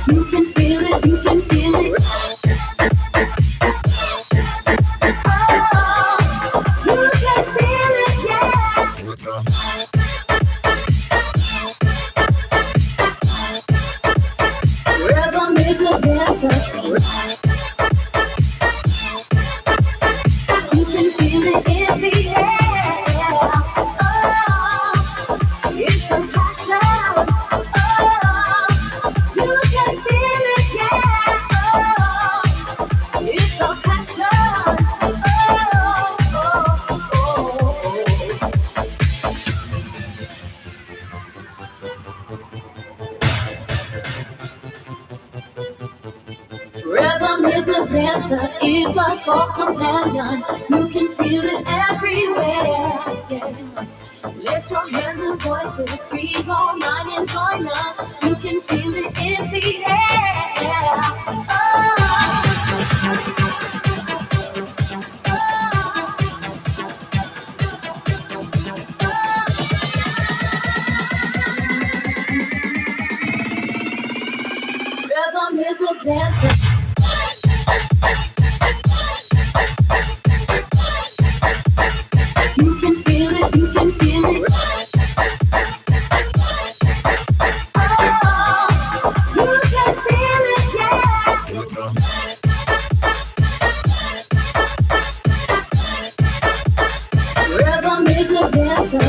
You can feel it, you can feel it. Oh, you can feel it, yeah. Rhythm is a dancer. You can feel it in the air. Oh, it's a passion. Oh, you can feel it, yeah. Oh, it's a passion. Oh. Rhythm is a dancer, it's a soul's companion. You can feel it everywhere. Yeah. Lift your hands and voices, free your mind and join us. You can feel it in the air. Rhythm is a dancer. You can feel it, you can feel it. Oh, you can feel it, yeah. Rhythm is a dancer.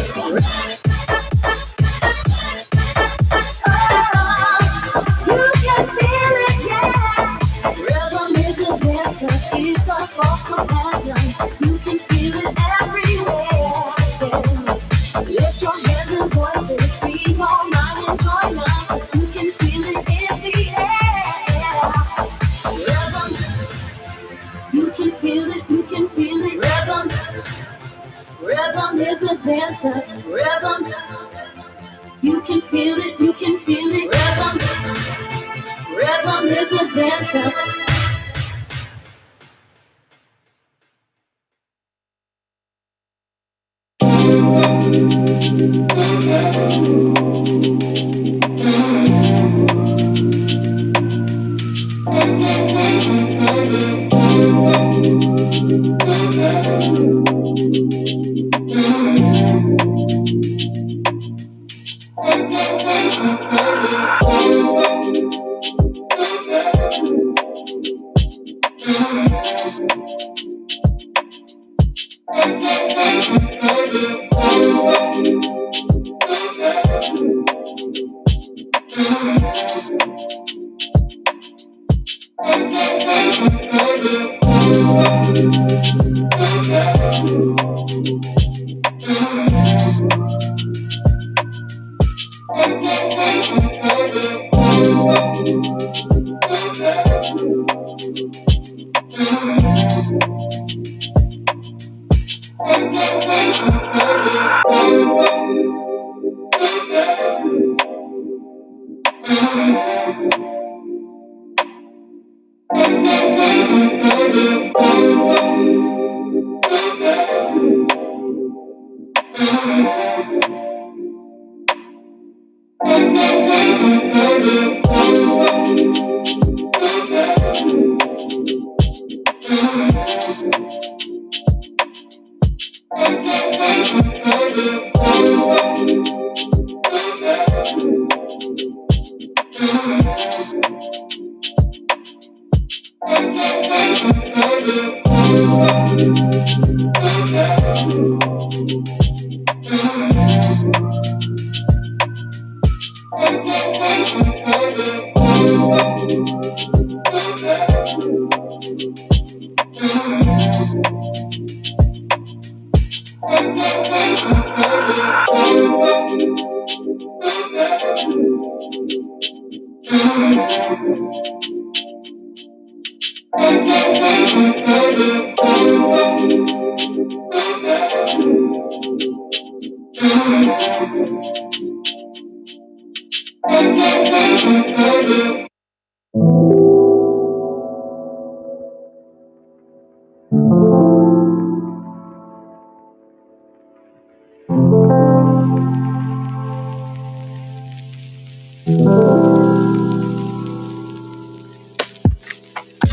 You can feel it, yeah. Rhythm is a dancer, it's a soul companion. You can feel it everywhere. Yeah. Lift your hands and voices, free your mind and join us. You can feel it in the air. Rhythm, you can feel it, you can feel it. Rhythm is a dancer. Rhythm, you can feel it, you can feel it. Rhythm is a dancer.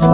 All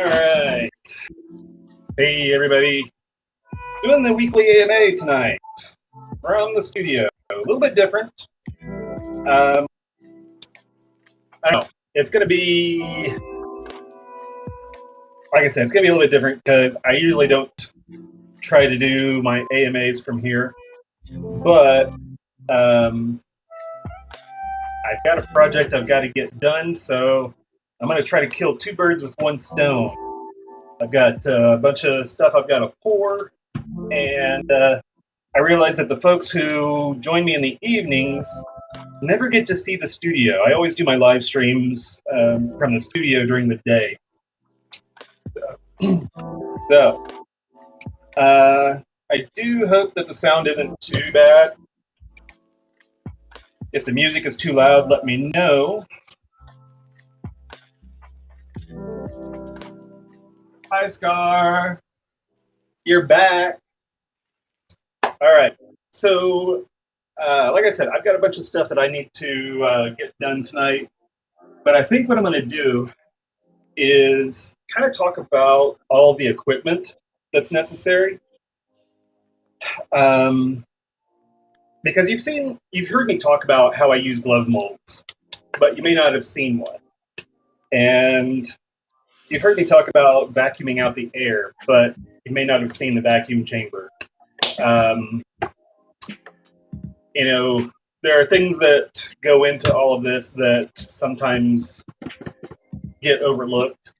right. Hey, everybody. Doing the weekly AMA tonight from the studio. A little bit different. I don't know. It's going to be, like I said, it's going to be a little bit different because I usually don't try to do my AMAs from here. But I've got a project I've got to get done, so I'm going to try to kill two birds with one stone. I've got a bunch of stuff I've got to pour, and I realized that the folks who join me in the evenings never get to see the studio. I always do my live streams from the studio during the day. So I do hope that the sound isn't too bad. If the music is too loud, let me know. Hi, Scar. You're back. All right. So, like I said, I've got a bunch of stuff that I need to get done tonight. But I think what I'm going to do is kind of talk about all the equipment that's necessary. Because you've heard me talk about how I use glove molds, but you may not have seen one. And you've heard me talk about vacuuming out the air, but you may not have seen the vacuum chamber. You know, there are things that go into all of this that sometimes get overlooked.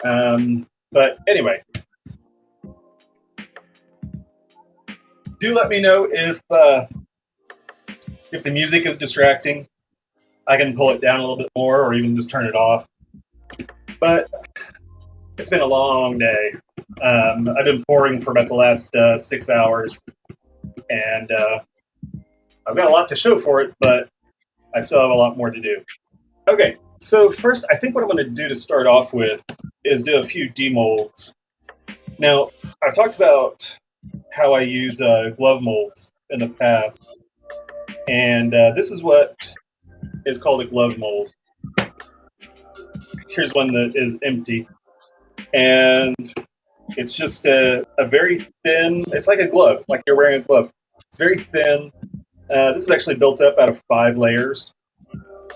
But anyway, do let me know if the music is distracting. I can pull it down a little bit more or even just turn it off. But it's been a long day. I've been pouring for about the last 6 hours, and I've got a lot to show for it, but I still have a lot more to do. Okay, so first, I think what I'm going to do to start off with is do a few demolds. Now, I've talked about how I use glove molds in the past, and this is what is called a glove mold. Here's one that is empty, and it's just a very thin, it's like a glove, like you're wearing a glove. It's very thin. This is actually built up out of 5 layers,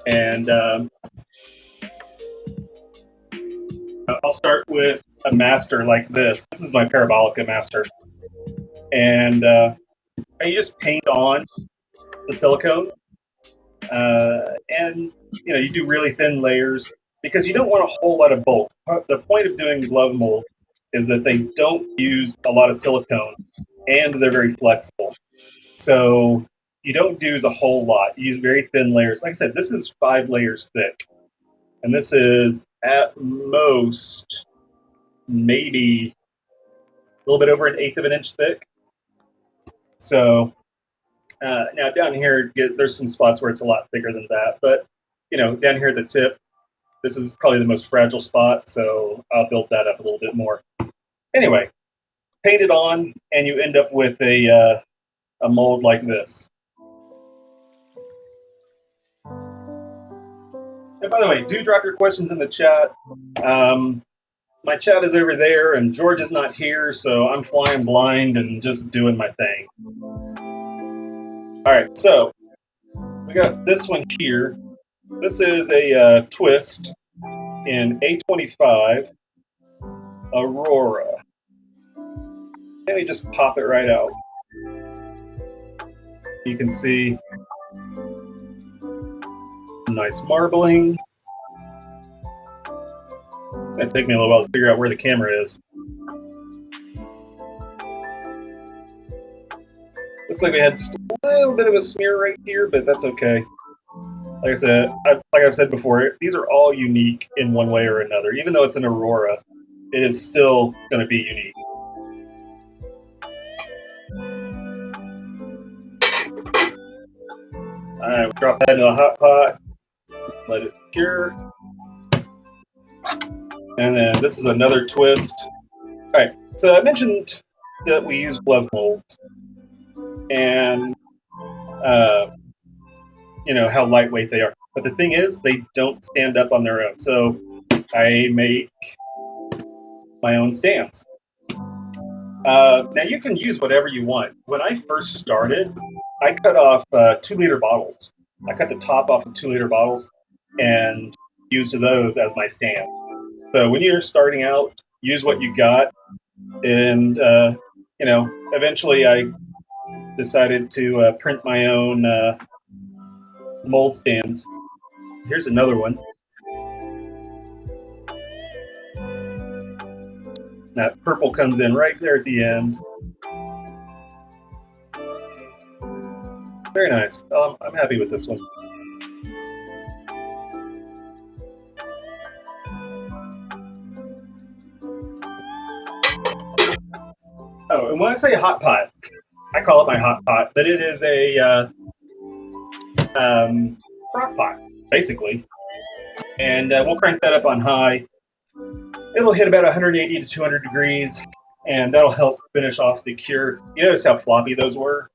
and I'll start with a master like this. This is my Parabolica master, and you just paint on the silicone, and you do really thin layers because you don't want a whole lot of bulk. The point of doing glove mold is that they don't use a lot of silicone, and they're very flexible. So you don't use a whole lot. You use very thin layers. Like I said, this is 5 layers thick, and this is at most maybe a little bit over 1/8 of an inch thick. So now down here, there's some spots where it's a lot thicker than that, but down here at the tip, this is probably the most fragile spot, so I'll build that up a little bit more. Anyway, paint it on, and you end up with a mold like this. And by the way, do drop your questions in the chat. My chat is over there, and George is not here, so I'm flying blind and just doing my thing. All right, so we got this one here. This is a twist in A25 Aurora. Let me just pop it right out. You can see nice marbling. It'll take me a little while to figure out where the camera is. Looks like we had just a little bit of a smear right here, but that's okay. Like I said, like I've said before, these are all unique in one way or another. Even though it's an Aurora, it is still going to be unique. All right, we'll drop that into a hot pot, let it cure. And then this is another twist. All right, so I mentioned that we use glove molds, and you know how lightweight they are. But the thing is, they don't stand up on their own. So I make my own stands. Now you can use whatever you want. When I first started, I cut off 2-liter bottles. I cut the top off of 2-liter bottles and used those as my stand. So when you're starting out, use what you got. And you know, eventually I decided to print my own mold stands. Here's another one. That purple comes in right there at the end. Very nice. I'm happy with this one. Oh, and when I say hot pot, I call it my hot pot, but it is a crock pot, basically. And we'll crank that up on high. It'll hit about 180 to 200 degrees, and that'll help finish off the cure. You notice how floppy those were?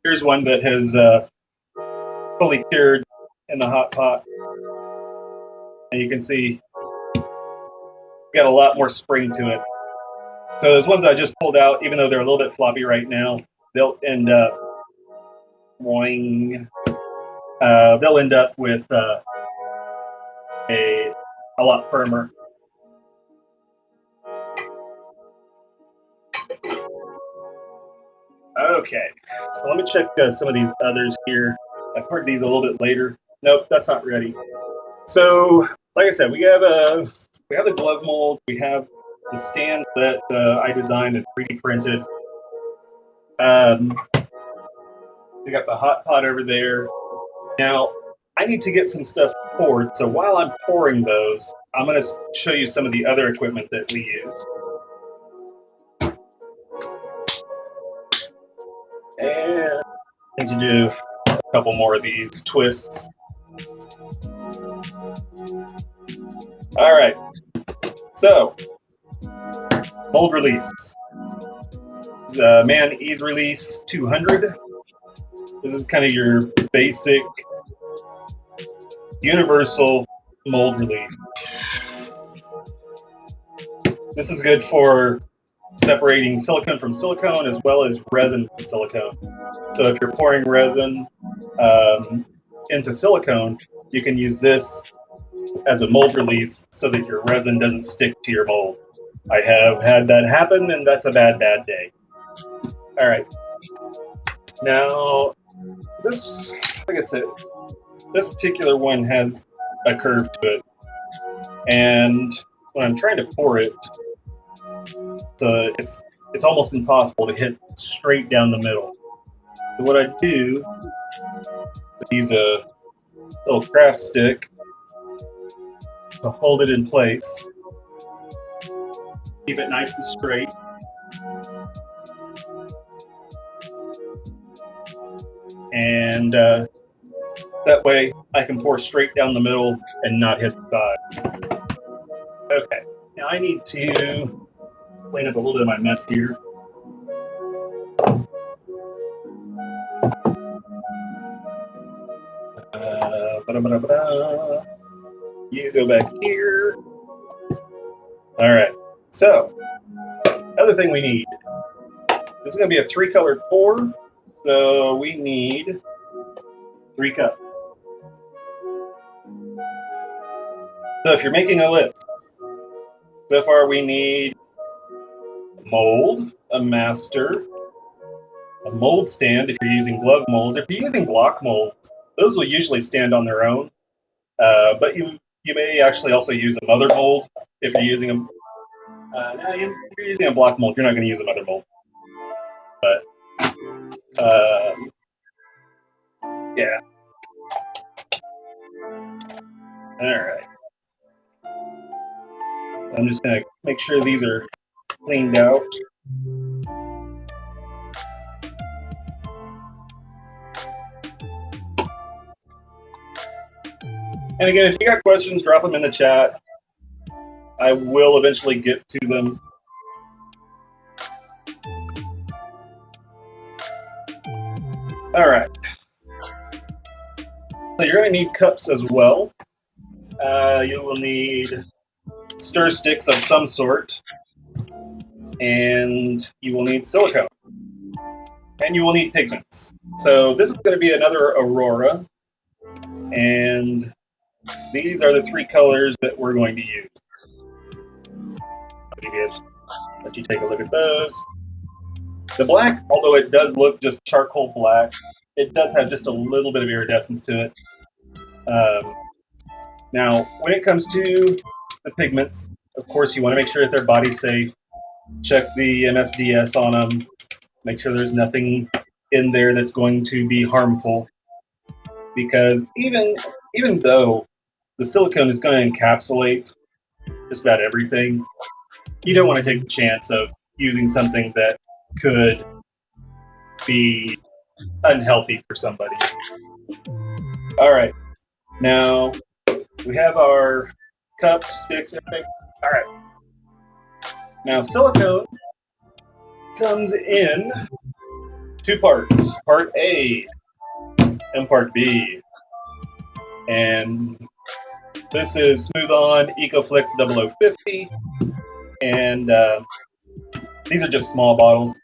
Here's one that has fully cured in the hot pot. And you can see it's got a lot more spring to it. So those ones I just pulled out, even though they're a little bit floppy right now, they'll end up they'll end up with a lot firmer. Okay, so let me check some of these others here. I poured these a little bit later. Nope, that's not ready. So, like I said, we have the glove molds. We have the stand that I designed and 3D printed. We got the hot pot over there. Now, I need to get some stuff poured. So while I'm pouring those, I'm going to show you some of the other equipment that we use. And I need to do a couple more of these twists. All right. So, mold release. Man Ease Release 200. This is kind of your basic universal mold release. This is good for separating silicone from silicone as well as resin from silicone. So if you're pouring resin into silicone, you can use this as a mold release so that your resin doesn't stick to your mold. I have had that happen, and that's a bad day. All right. Now, this, like I said, this particular one has a curve to it. And when I'm trying to pour it, it's almost impossible to hit straight down the middle. So what I do is use a little craft stick to hold it in place. Keep it nice and straight. And that way I can pour straight down the middle and not hit the side. Okay, now I need to clean up a little bit of my mess here. You go back here. All right, so other thing we need, this is going to be a 3-colored pour, so we need 3 cups. So if you're making a list, so far we need a mold, a master, a mold stand if you're using glove molds. If you're using block molds, those will usually stand on their own, but you may actually also use a mother mold if you're using Now you're using a block mold. You're not going to use a mother mold. But, yeah. All right. I'm just going to make sure these are cleaned out. And again, if you got questions, drop them in the chat. I will eventually get to them. All right. So you're going to need cups as well. You will need stir sticks of some sort. And you will need silicone. And you will need pigments. So this is going to be another Aurora. And these are the 3 colors that we're going to use. Let you take a look at those. The black, although it does look just charcoal black, it does have just a little bit of iridescence to it. Now, when it comes to the pigments, of course, you want to make sure that they're body safe. Check the MSDS on them. Make sure there's nothing in there that's going to be harmful. Because even though the silicone is going to encapsulate just about everything, you don't want to take the chance of using something that could be unhealthy for somebody. All right, now we have our cups, sticks, everything. All right, now silicone comes in 2 parts, part A and part B. And this is Smooth On EcoFlex 0050, and these are just small bottles.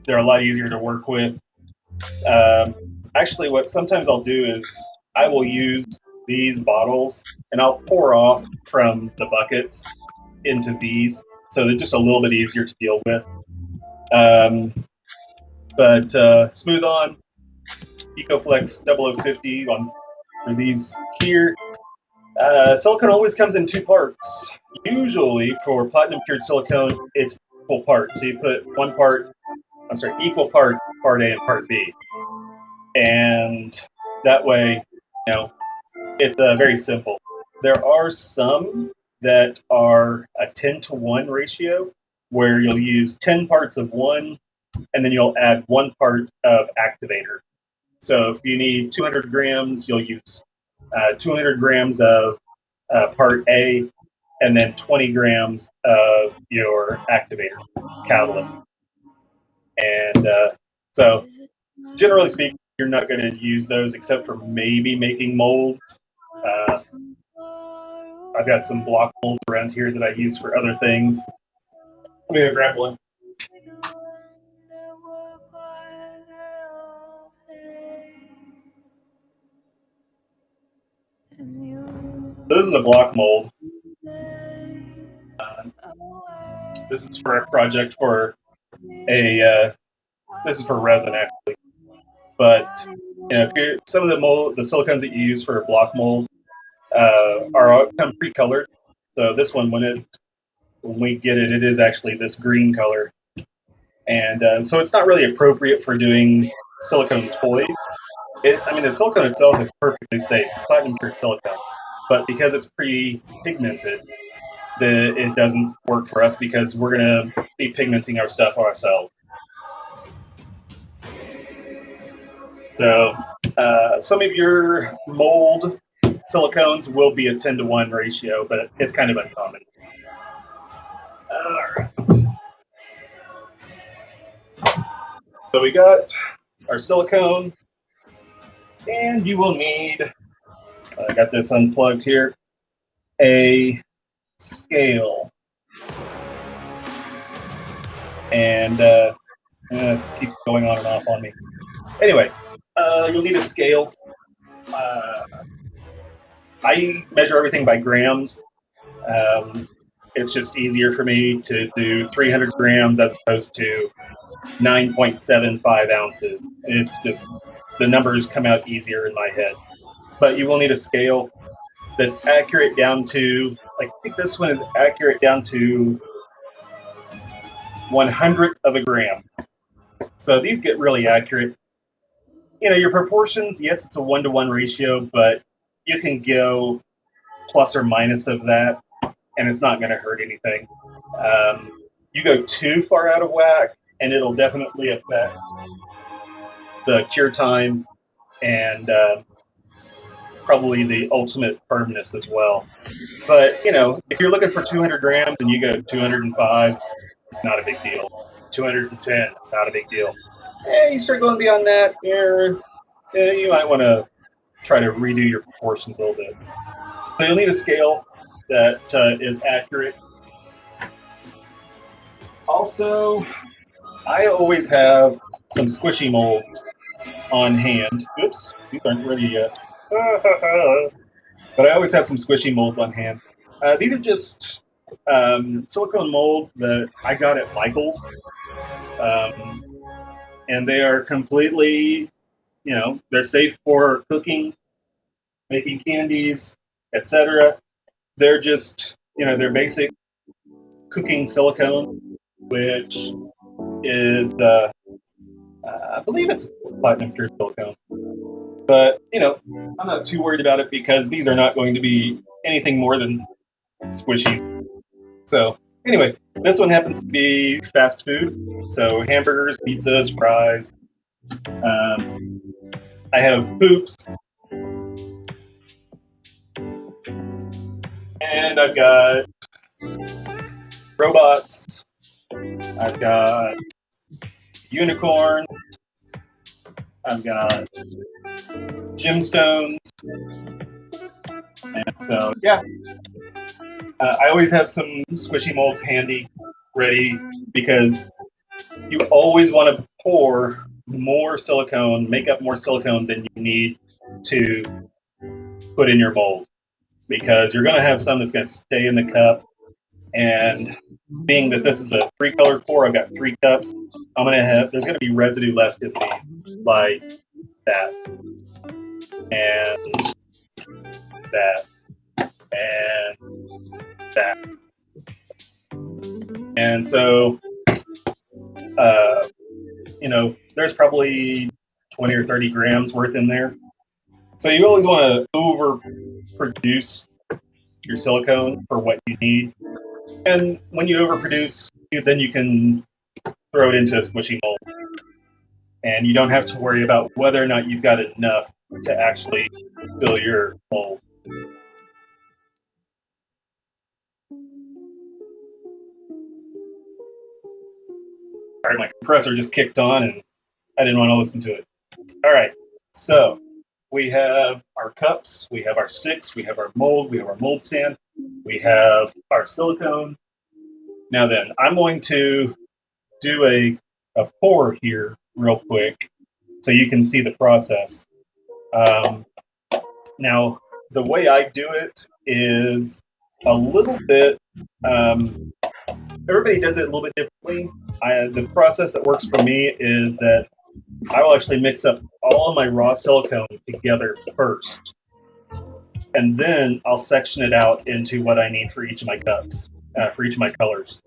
They're a lot easier to work with. Actually, what sometimes I'll do is I will use these bottles and I'll pour off from the buckets into these, so they're just a little bit easier to deal with. But Smooth On EcoFlex 0050 for these here. Silicone always comes in 2 parts. Usually for platinum cured silicone, it's equal parts. So you put equal parts, part A and part B. And that way, it's very simple. There are some that are a 10-to-1 ratio, where you'll use 10 parts of one, and then you'll add 1 part of activator. So if you need 200 grams, you'll use 200 grams of part A, and then 20 grams of your activator catalyst. And so generally speaking, you're not going to use those except for maybe making molds. I've got some block molds around here that I use for other things. Let me go grab one. This is a block mold. This is for a project for this is for resin actually. But if some of the silicones that you use for block mold come pre-colored. So this one, when we get it, it is actually this green color. And so it's not really appropriate for doing silicone toys. The silicone itself is perfectly safe. It's platinum pure silicone. But because it's pre-pigmented, it doesn't work for us because we're going to be pigmenting our stuff ourselves. So some of your mold silicones will be a 10-to-1 ratio, but it's kind of uncommon. All right. So we got our silicone, and you will need, I got this unplugged here, a scale. And it keeps going on and off on me. Anyway, you'll need a scale. I measure everything by grams. It's just easier for me to do 300 grams as opposed to 9.75 ounces. It's just, the numbers come out easier in my head. But you will need a scale that's accurate down to, I think this one is accurate down to 1/100th of a gram. So these get really accurate. Your proportions, yes, it's a 1-to-1 ratio, but you can go plus or minus of that, and it's not going to hurt anything. You go too far out of whack, and it'll definitely affect the cure time and probably the ultimate firmness as well. But, if you're looking for 200 grams and you go 205, it's not a big deal. 210, not a big deal. You start going beyond that, you might want to try to redo your proportions a little bit. So you'll need a scale that is accurate. Also, I always have some squishy molds on hand. Oops, these aren't ready yet. But I always have some squishy molds on hand. These are just silicone molds that I got at Michael's. And they are completely, they're safe for cooking, making candies, etc. They're just, they're basic cooking silicone, which is, I believe it's platinum pure silicone. But, I'm not too worried about it because these are not going to be anything more than squishies. So, anyway, this one happens to be fast food. So, hamburgers, pizzas, fries. I have poops. And I've got robots. I've got unicorns. I've got gemstones. And so, yeah. I always have some squishy molds handy, ready, because you always want to pour more silicone, make up more silicone than you need to put in your mold, because you're going to have some that's going to stay in the cup. And being that this is a 3-color pour, I've got 3 cups. There's going to be residue left in these, like that, and that, and that. And so, there's probably 20 or 30 grams worth in there. So you always want to overproduce your silicone for what you need. And when you overproduce, then you can throw it into a squishy mold. And you don't have to worry about whether or not you've got enough to actually fill your mold. All right, my compressor just kicked on and I didn't want to listen to it. All right, so we have our cups, we have our sticks, we have our mold, we have our mold stand, we have our silicone. Now then, I'm going to do a pour here real quick so you can see the process. Now, the way I do it is a little bit, everybody does it a little bit differently. The process that works for me is that I will actually mix up all of my raw silicone together first. And then I'll section it out into what I need for each of my cups, for each of my colors.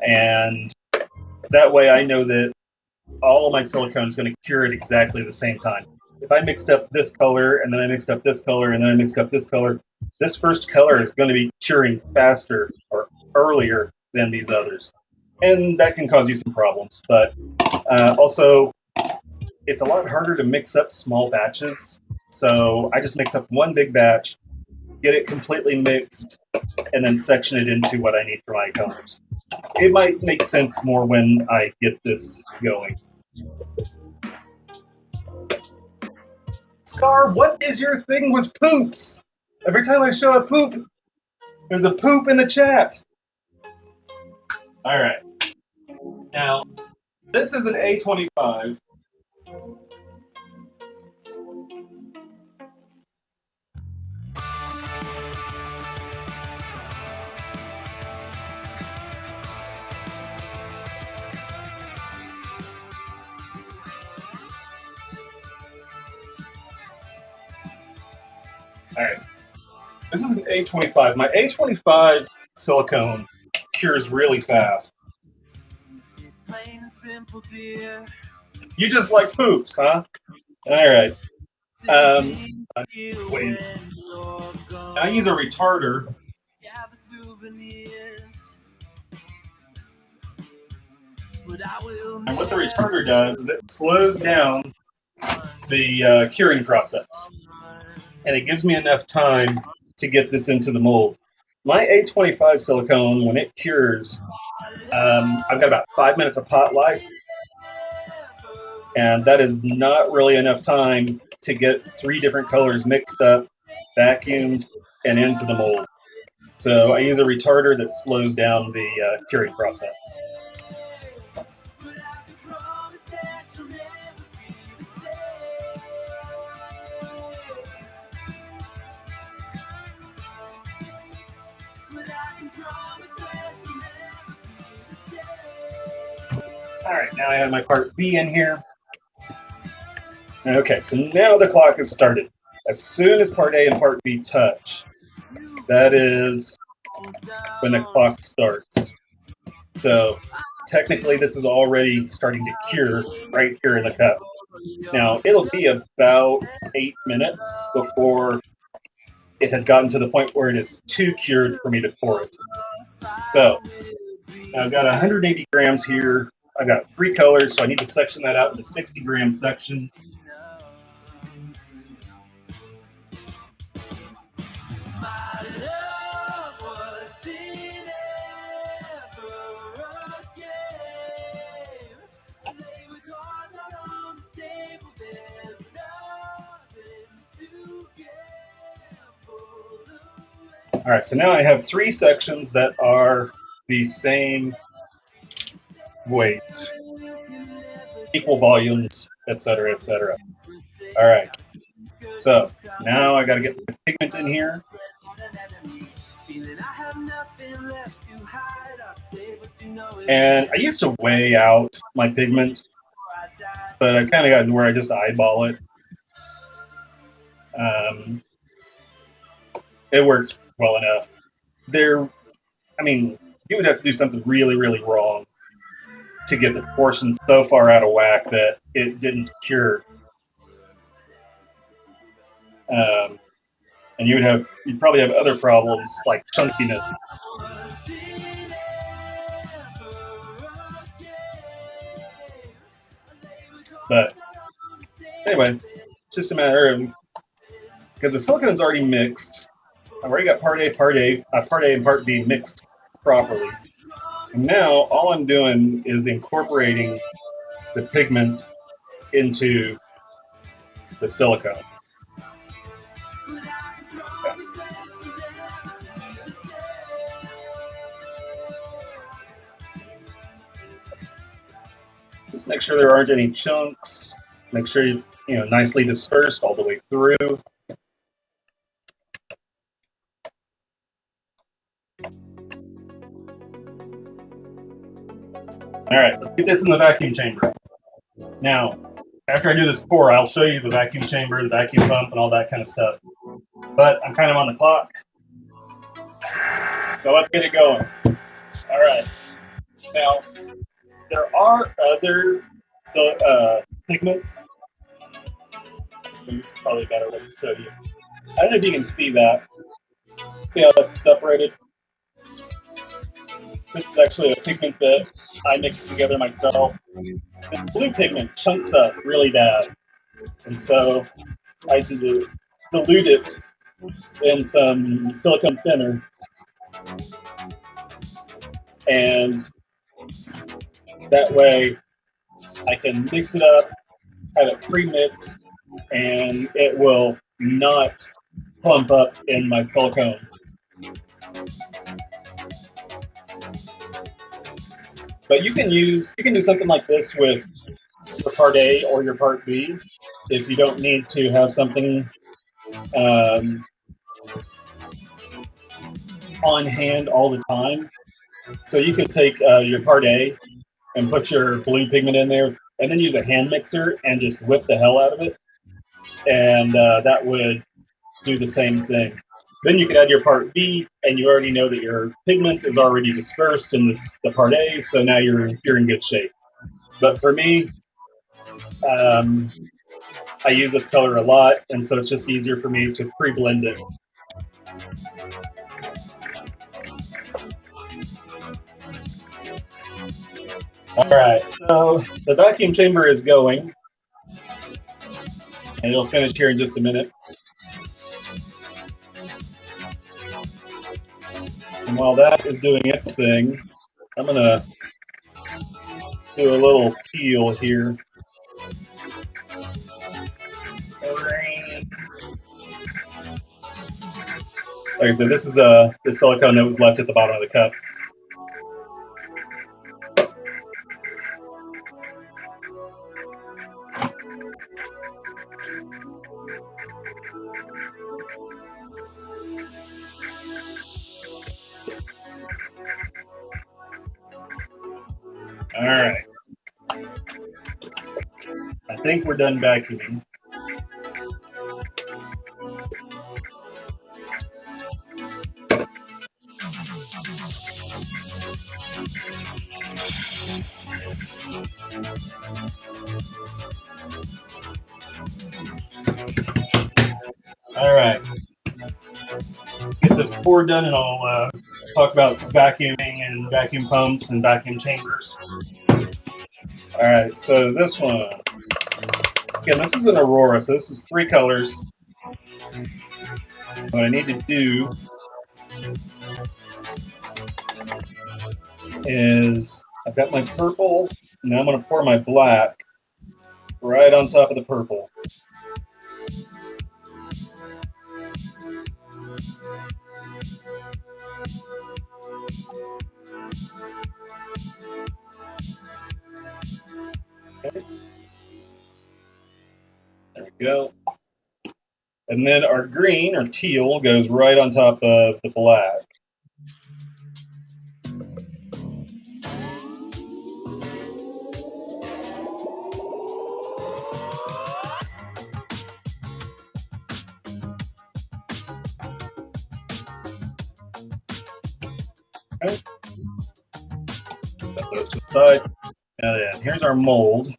And that way I know that all of my silicone is going to cure at exactly the same time. If I mixed up this color, and then I mixed up this color, and then I mixed up this color, this first color is going to be curing faster or earlier than these others. And that can cause you some problems. But also, it's a lot harder to mix up small batches. So I just mix up one big batch, get it completely mixed, and then section it into what I need for my colors. It might make sense more when I get this going. Scar, what is your thing with poops? Every time I show a poop, there's a poop in the chat. All right. Now, this is an A25. All right. This is an A25. My A25 silicone cures really fast. Plain and simple, dear. You just like poops, huh? All right. Wait. I use a retarder. And what the retarder does is it slows down the curing process. And it gives me enough time to get this into the mold. My A25 silicone, when it cures, I've got about 5 minutes of pot life. And that is not really enough time to get 3 different colors mixed up, vacuumed, and into the mold. So I use a retarder that slows down the curing process. All right, now I have my part B in here. Okay, so now the clock has started. As soon as part A and part B touch, that is when the clock starts. So technically this is already starting to cure right here in the cup. Now it'll be about 8 minutes before it has gotten to the point where it is too cured for me to pour it. So I've got 180 grams here. I've got 3 colors, so I need to section that out into 60-gram sections. All right, so now I have 3 sections that are the same weight, equal volumes, etc., etc. All right, so now I got to get the pigment in here. And I used to weigh out my pigment, but I kind of got to where I just eyeball it. It works well enough. You would have to do something really, really wrong to get the proportions so far out of whack that it didn't cure. And you'd probably have other problems like chunkiness. But anyway, it's just a matter of, because the silicone's already mixed. I've already got part A and part B mixed properly. And now all I'm doing is incorporating the pigment into the silicone. Okay. Just make sure there aren't any chunks. Make sure it's nicely dispersed all the way through. All right, let's get this in the vacuum chamber. Now, after I do this pour, I'll show you the vacuum chamber, the vacuum pump, and all that kind of stuff. But I'm kind of on the clock. So let's get it going. All right. Now, there are other pigments. It's probably a better way to show you. I don't know if you can see that. See how that's separated? This is actually a pigment that I mixed together myself. This blue pigment chunks up really bad. And so I dilute it in some silicone thinner. And that way I can mix it up, have it pre-mixed, and it will not clump up in my silicone. But you can do something like this with your part A or your part B if you don't need to have something on hand all the time. So you could take your part A and put your blue pigment in there and then use a hand mixer and just whip the hell out of it. And that would do the same thing. Then you could add your part B, and you already know that your pigment is already dispersed in the part A, so now you're in good shape. But for me, I use this color a lot, and so it's just easier for me to pre-blend it. All right, so the vacuum chamber is going, and it'll finish here in just a minute. And while that is doing its thing, I'm gonna do a little peel here. Like I said, this is the silicone that was left at the bottom of the cup. All right. I think we're done vacuuming. All right. Get this pour done, and I'll talk about vacuuming and vacuum pumps and vacuum chambers. All right, so this one, again, this is an Aurora, so this is 3 colors. What I need to do is I've got my purple, and now I'm going to pour my black right on top of the purple. Okay. There we go. And then our green, or teal, goes right on top of the black. Okay. Set those to the side. And then here's our mold.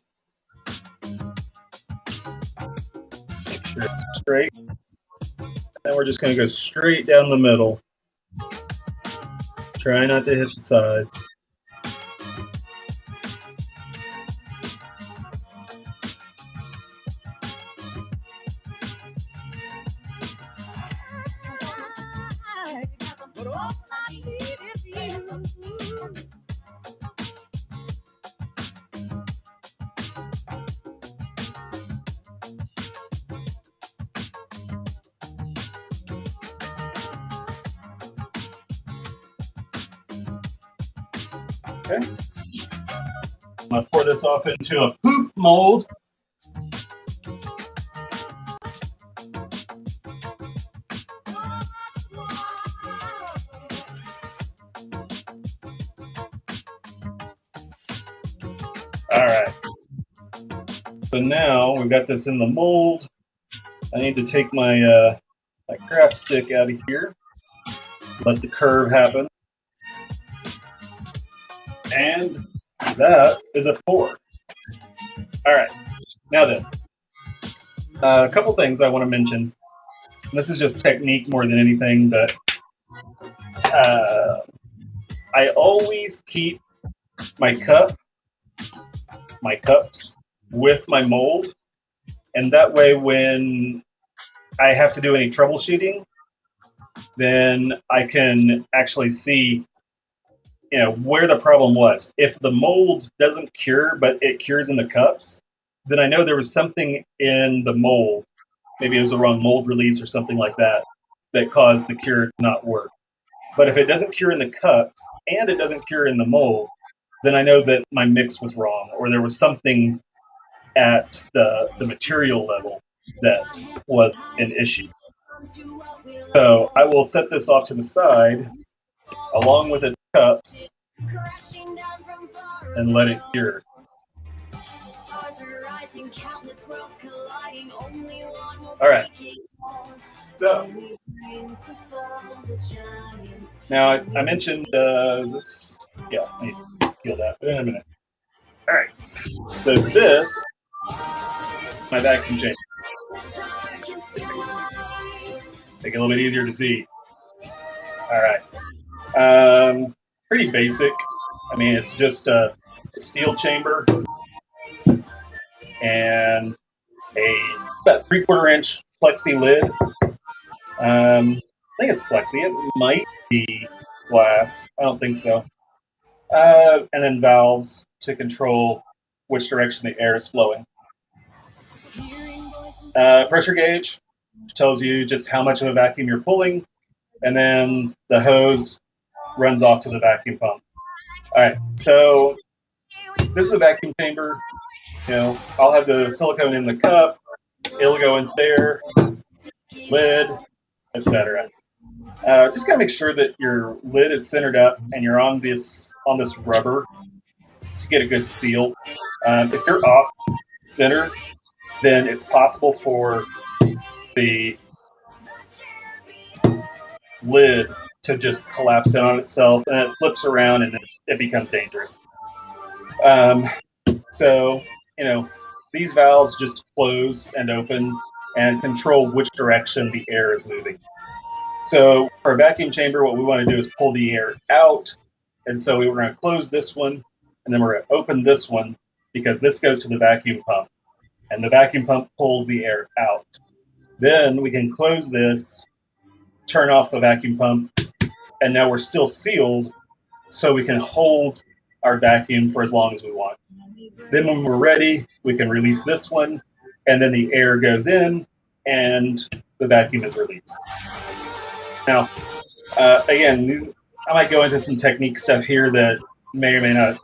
Make sure it's straight. And we're just going to go straight down the middle. Try not to hit the sides. Okay. I'm going to pour this off into a poop mold. All right. So now we've got this in the mold. I need to take my my craft stick out of here. Let the curve happen. And that is a pour. All right. Now then, a couple things I want to mention. This is just technique more than anything, but I always keep my cups with my mold, and that way when I have to do any troubleshooting, then I can actually see, where the problem was. If the mold doesn't cure, but it cures in the cups, then I know there was something in the mold. Maybe it was the wrong mold release or something like that that caused the cure to not work. But if it doesn't cure in the cups and it doesn't cure in the mold, then I know that my mix was wrong, or there was something at the material level that was an issue. So I will set this off to the side along with the cups and let it cure. All right. So now I mentioned, I need to peel that in a minute. All right. So this, my vacuum chamber. Make it a little bit easier to see. All right. Pretty basic. I mean, it's just a steel chamber and a about 3/4 inch plexi lid. I think it's plexi. It might be glass. I don't think so. And then valves to control which direction the air is flowing. Pressure gauge, which tells you just how much of a vacuum you're pulling, and then the hose runs off to the vacuum pump. All right, so this is a vacuum chamber. You know, I'll have the silicone in the cup. It'll go in there, lid, etc. Just gotta make sure that your lid is centered up and you're on this rubber to get a good seal. If you're off center, then it's possible for the lid to just collapse in on itself, and it flips around and it becomes dangerous. So, you know, these valves just close and open and control which direction the air is moving. So for a vacuum chamber, what we want to do is pull the air out. And so we're going to close this one, and then we're going to open this one because this goes to the vacuum pump. And the vacuum pump pulls the air out. Then we can close this, turn off the vacuum pump, and now we're still sealed, so we can hold our vacuum for as long as we want. Then when we're ready, we can release this one, and then the air goes in, and the vacuum is released. Now, again, I might go into some technique stuff here that may or may not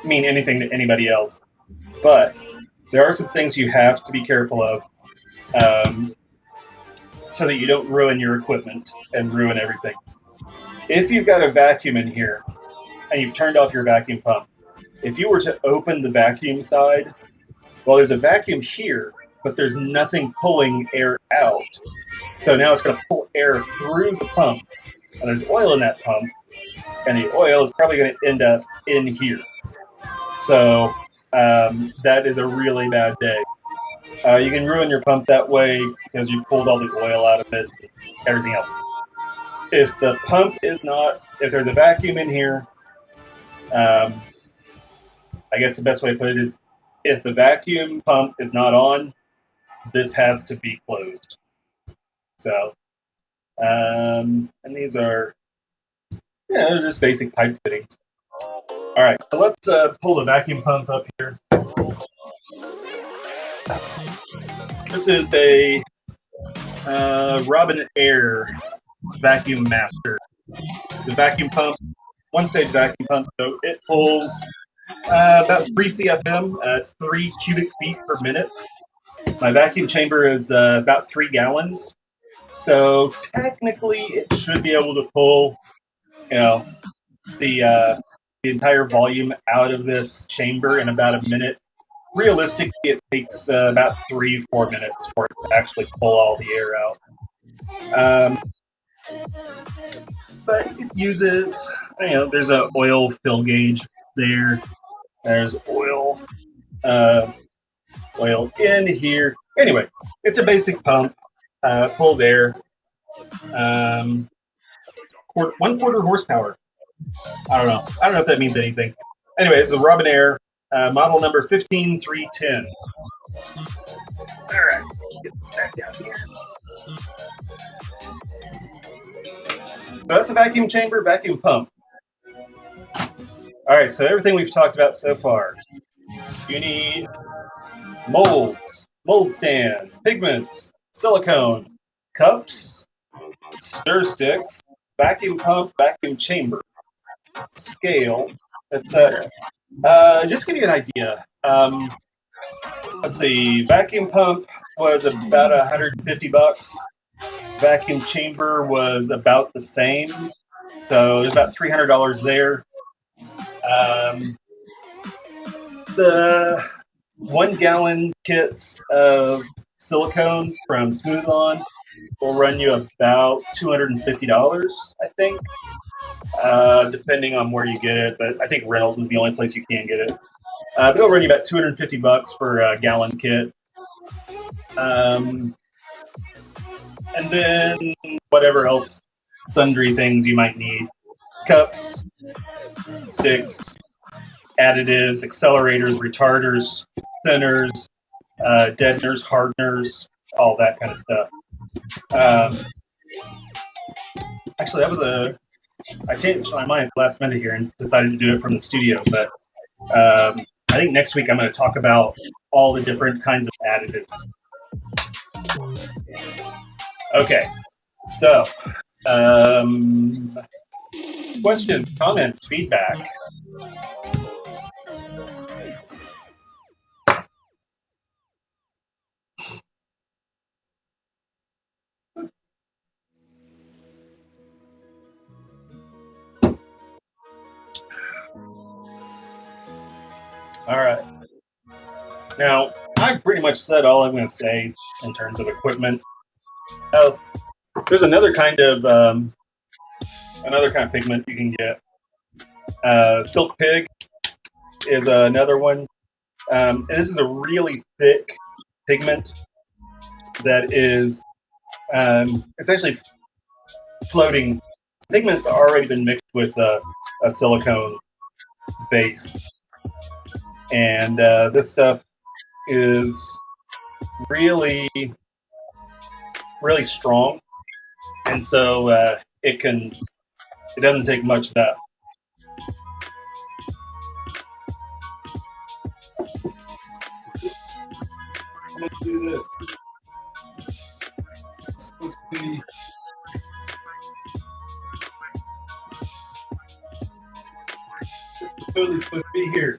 mean anything to anybody else, but there are some things you have to be careful of so that you don't ruin your equipment and ruin everything. If you've got a vacuum in here and you've turned off your vacuum pump, if you were to open the vacuum side, well, there's a vacuum here, but there's nothing pulling air out. So now it's going to pull air through the pump, and there's oil in that pump, and the oil is probably going to end up in here. So that is a really bad day. You can ruin your pump that way because you pulled all the oil out of it, everything else. If the pump is not, if there's a vacuum in here, I guess the best way to put it is, if the vacuum pump is not on, this has to be closed. So, and these are, they're just basic pipe fittings. All right, so let's pull the vacuum pump up here. This is a Robin Air Vacuum Master. It's a vacuum pump, one-stage vacuum pump, so it pulls about 3 CFM. It's 3 cubic feet per minute. My vacuum chamber is about 3 gallons, so technically it should be able to pull, the entire volume out of this chamber in about a minute. Realistically, it takes about 3-4 minutes for it to actually pull all the air out. But it uses, there's an oil fill gauge there. There's oil in here. Anyway, it's a basic pump. Pulls air. 1/4 horsepower. I don't know if that means anything. Anyway, it's a Robin Air, model number 15310. All right, get this back down here. So that's a vacuum chamber, vacuum pump. All right, so everything we've talked about so far. You need molds, mold stands, pigments, silicone, cups, stir sticks, vacuum pump, vacuum chamber, scale, etc. Just to give you an idea, let's see, vacuum pump was about $150. Vacuum chamber was about the same, so there's about $300 there. The 1 gallon kits of silicone from Smooth-On will run you about $250, I think, depending on where you get it. But I think Reynolds is the only place you can get it. But it'll run you about $250 for a gallon kit. And then whatever else, sundry things you might need: cups, sticks, additives, accelerators, retarders, thinners, deadeners, hardeners, all that kind of stuff. Actually, I changed my mind at the last minute here and decided to do it from the studio, but I think next week I'm going to talk about all the different kinds of additives. Okay, so questions, comments, feedback. All right. Now, I've pretty much said all I'm going to say in terms of equipment. Oh, there's another kind of pigment you can get. Silk Pig is another one. And this is a really thick pigment that is, it's actually floating. Pigment's already been mixed with a silicone base. And this stuff is really, really strong. And so it doesn't take much of that. I'm going to do this. It's supposed to be. This was totally supposed to be here.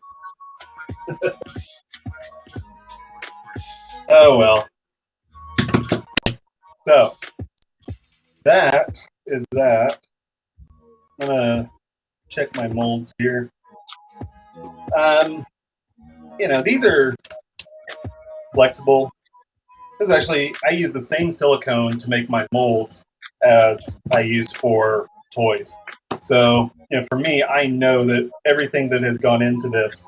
Oh well. So that is that. I'm gonna check my molds here. These are flexible. This is actually, I use the same silicone to make my molds as I use for toys. So, for me, I know that everything that has gone into this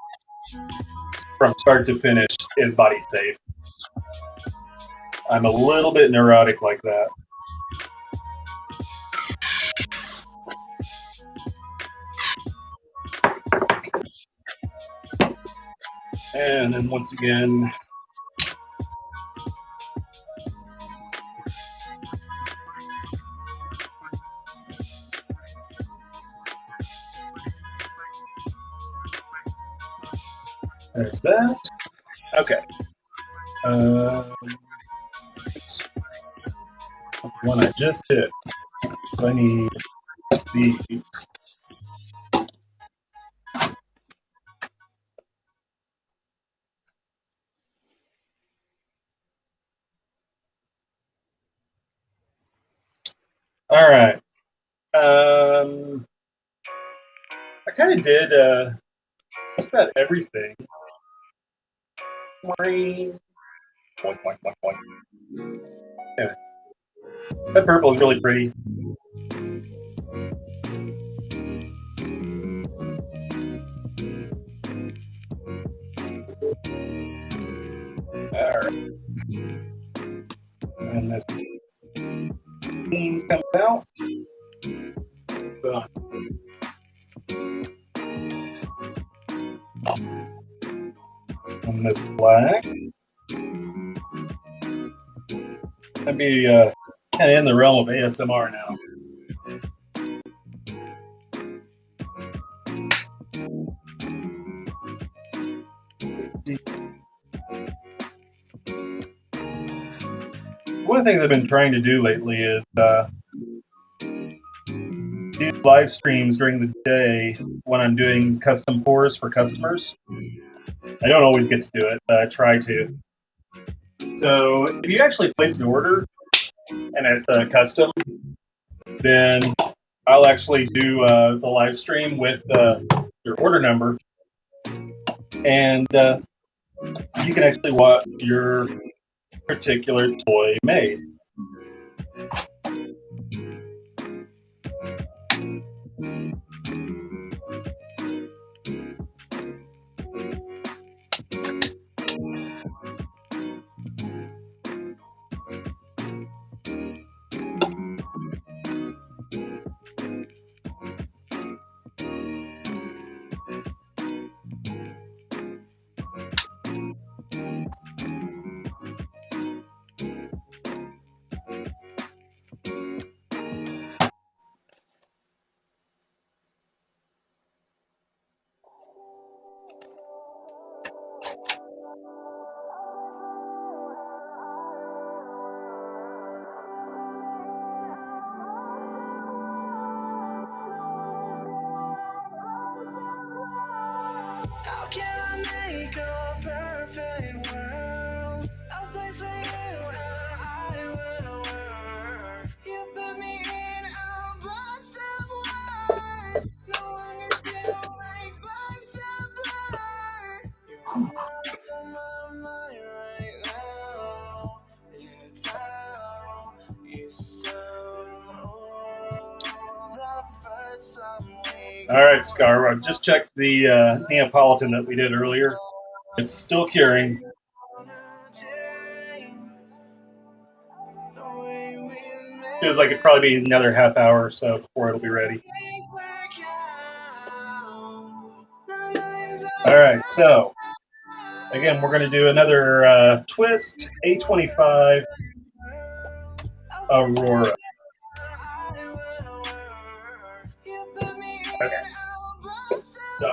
from start to finish is body safe. I'm a little bit neurotic like that. And then once again, there's that. Okay. One I just hit. So I need these. All right. I kind of did just about everything. Boing, boing, boing, boing. Yeah. That purple is really pretty. All right. And this thing comes out. And this black. That'd be kind of in the realm of ASMR now. One of the things I've been trying to do lately is do live streams during the day when I'm doing custom pours for customers. I don't always get to do it, but I try to. So if you actually place an order and it's custom, then I'll actually do the live stream with your order number, and you can actually watch your particular toy made. How can I make a perfect world? A place where you and I will work. You put me in a box of words. No longer feel like life's a blur. You know what's on my mind right now. It's how you sound. The first time we All right, Scar. I've just checked the Neapolitan that we did earlier. It's still curing. Feels like it'd probably be another half hour or so before it'll be ready. All right, so again, we're going to do another twist A25 Aurora. Okay. So.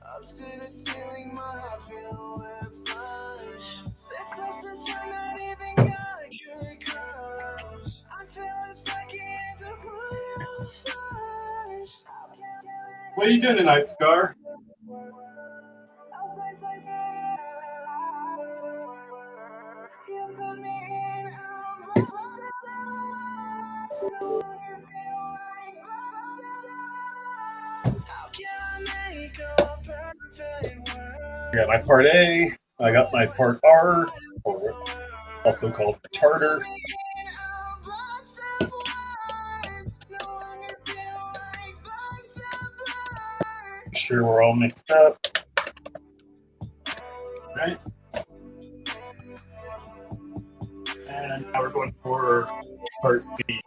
Up to the ceiling, my heart's filled with flush. Let's touch the sun, not even got good crush. I feel it's like it's a royal flush. What are you doing tonight, Scar? I got my part A, I got my part R, or also called retarder. Sure, we're all mixed up. Right? And now we're going for part B.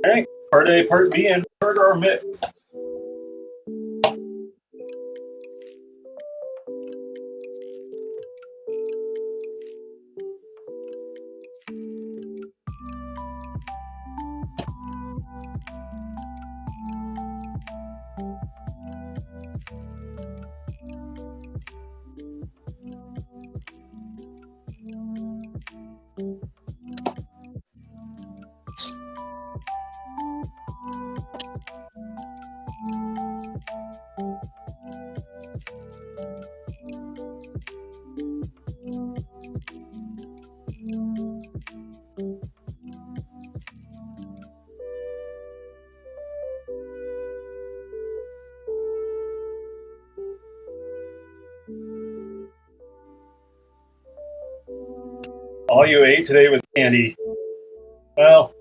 All right, part A, part B, and part R mix. All you ate today was candy. Well,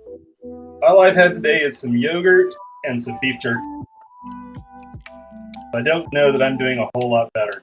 all I've had today is some yogurt and some beef jerky. I don't know that I'm doing a whole lot better.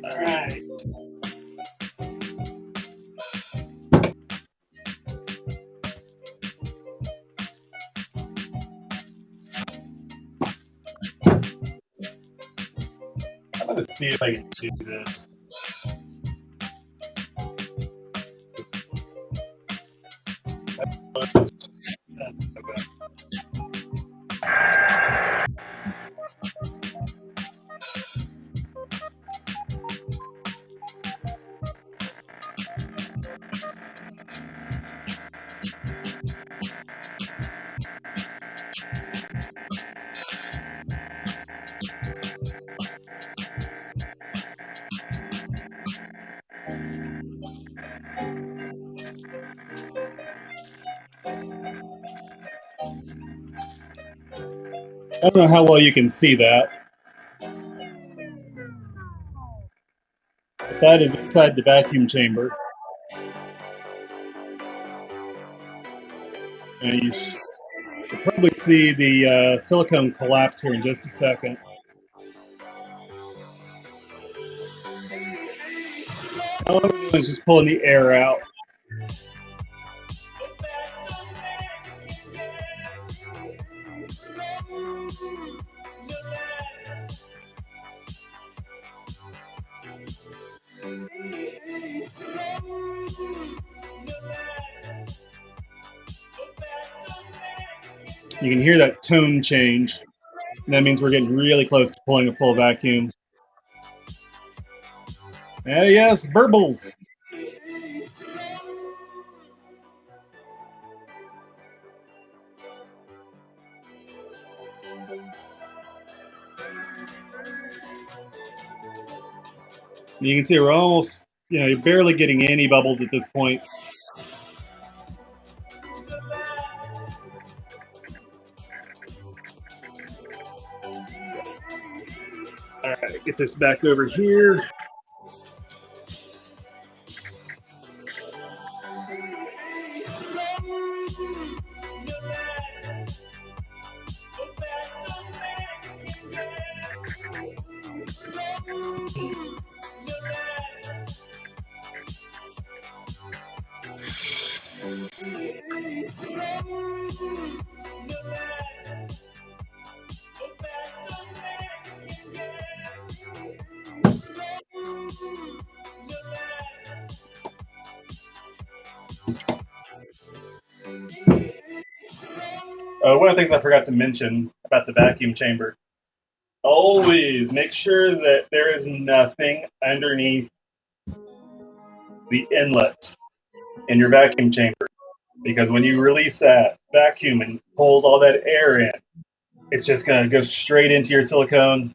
All right. I'm going to see if I can do this. I don't know how well you can see that, but that is inside the vacuum chamber. And you should probably see the silicone collapse here in just a second. All I'm doing is just pulling the air out. You can hear that tone change. And that means we're getting really close to pulling a full vacuum. Yes, burbles. You can see we're almost, you're barely getting any bubbles at this point. All right, get this back over here. One of the things I forgot to mention about the vacuum chamber, always make sure that there is nothing underneath the inlet in your vacuum chamber, because when you release that vacuum and pulls all that air in, it's just going to go straight into your silicone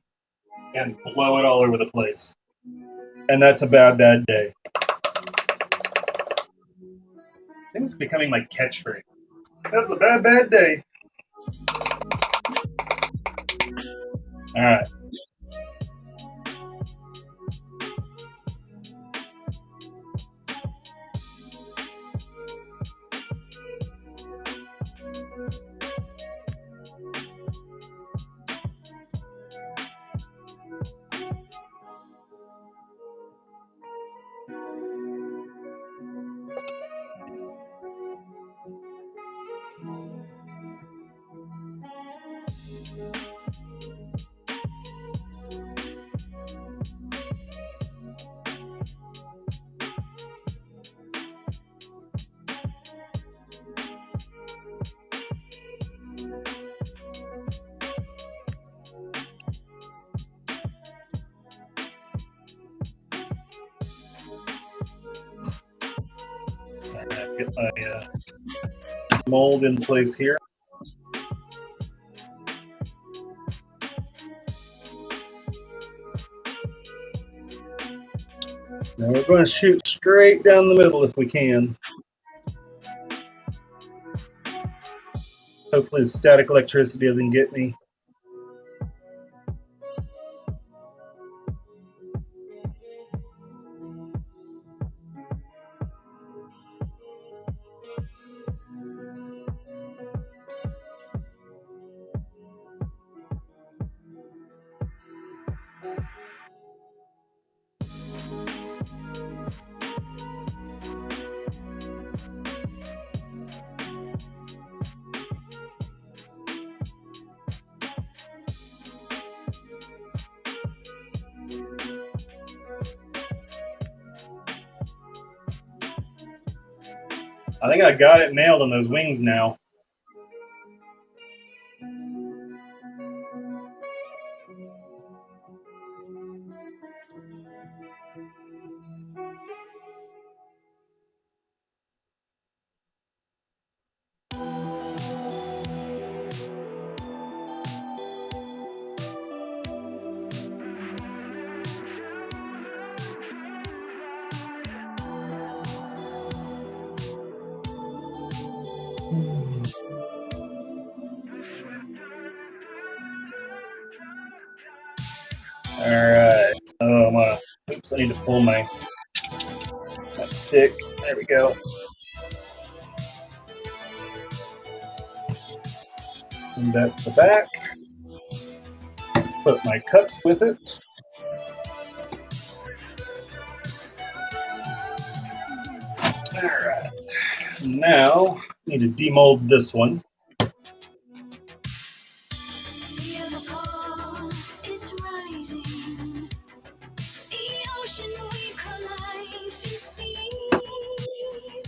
and blow it all over the place. And that's a bad, bad day. I think it's becoming my catchphrase. That's a bad, bad day. All right. Get my mold in place here. Now we're going to shoot straight down the middle if we can. Hopefully the static electricity doesn't get me. I think I got it nailed on those wings now. Alright. Oh, oops, I need to pull my stick. There we go. And that's the back. Put my cups with it. Alright. Now, I need to demold this one. Feel the pulse, it's rising. The ocean we call life is deep.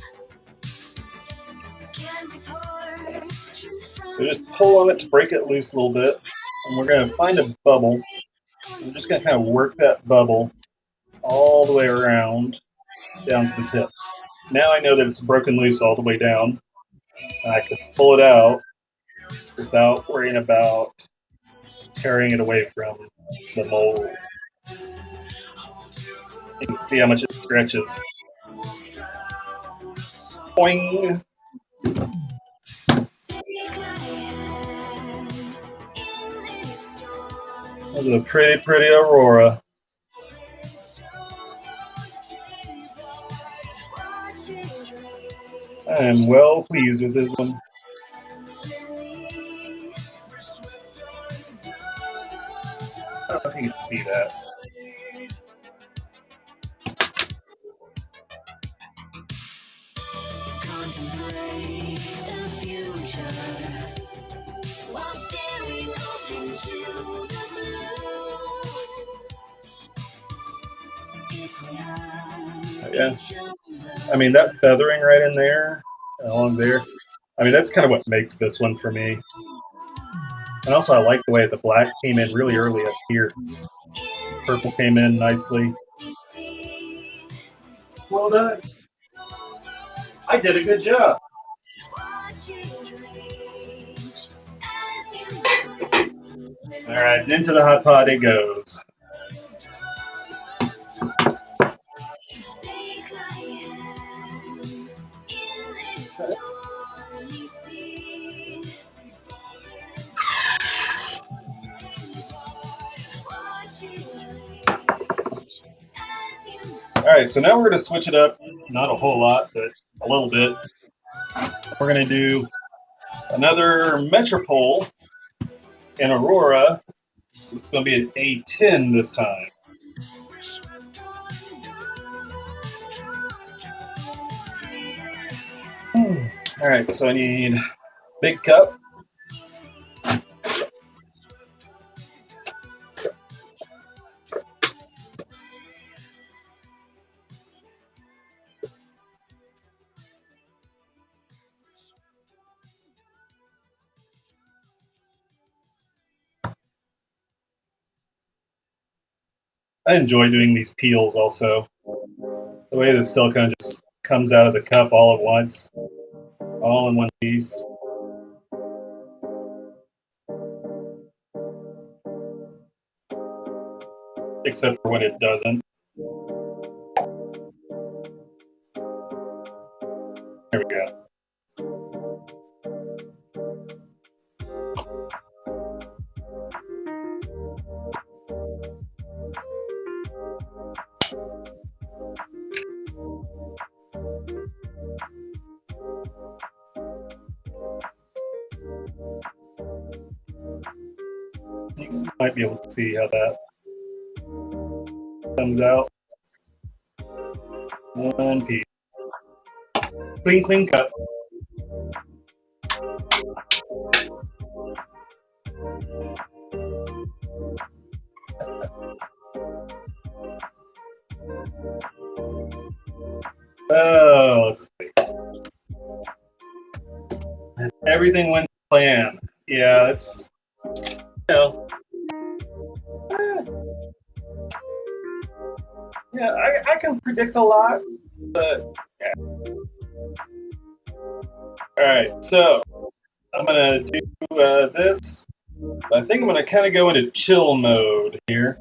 Can we pour truth from So just pull on it to break it loose a little bit. And we're going to find a bubble. We're just going to kind of work that bubble all the way around down to the tip. Now I know that it's broken loose all the way down. And I can pull it out without worrying about tearing it away from the mold. You can see how much it stretches. Boing! That was a pretty, pretty aurora. I am well pleased with this one. I don't know if you can see that. contemplate the future while staring off into the blue. If we have Yeah. each other, I mean, that feathering right in there, along there, I mean, that's kind of what makes this one for me. And also, I like the way the black came in really early up here. Purple came in nicely. we see. Well done. I did a good job. Watch it reach as you All right, into the hot pot it goes. take my hand in this stormy sea. Watch it reach as you All right, so now we're going to switch it up. Not a whole lot, but a little bit. We're going to do another Metropole in Aurora. It's going to be an A10 this time. All right, so I need big cup. I enjoy doing these peels also. The way the silicone just comes out of the cup all at once, all in one piece. Except for when it doesn't. There we go. You might be able to see how that comes out. One piece. Clean, clean cup. Oh, let's see. Everything went to plan. Yeah, it's, you know. Yeah, I can predict a lot, but yeah. All right, so I'm gonna do this. I think I'm gonna kind of go into chill mode here.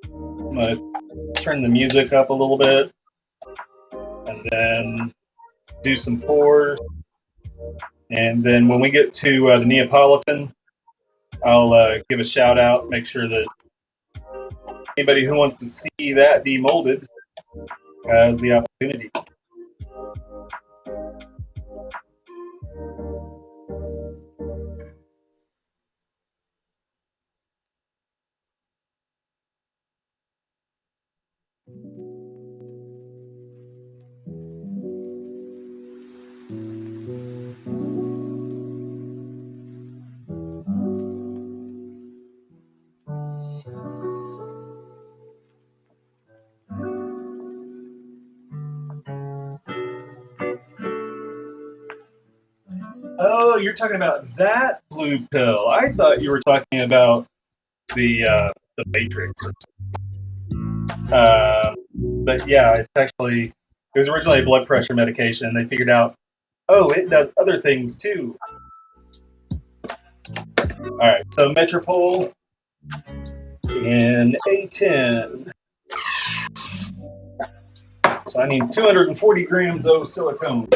I'm gonna turn the music up a little bit, and then do some pours. And then when we get to the Neapolitan, I'll give a shout out, make sure that Anybody who wants to see that demolded has the opportunity. Oh, you're talking about that blue pill. I thought you were talking about the Matrix. But yeah, it was originally a blood pressure medication, and they figured out, oh, it does other things too. All right, so Metropol in A10. So I need 240 grams of silicone.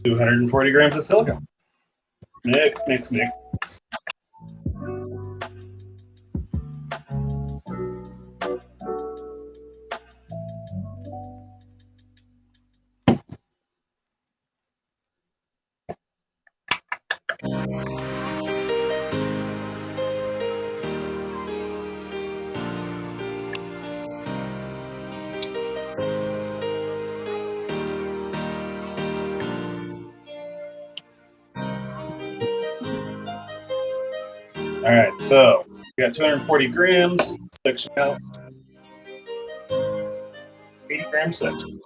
$240 grams of silicone. Mix, mix, mix. All right, so we got 240 grams, section out, 80-gram section.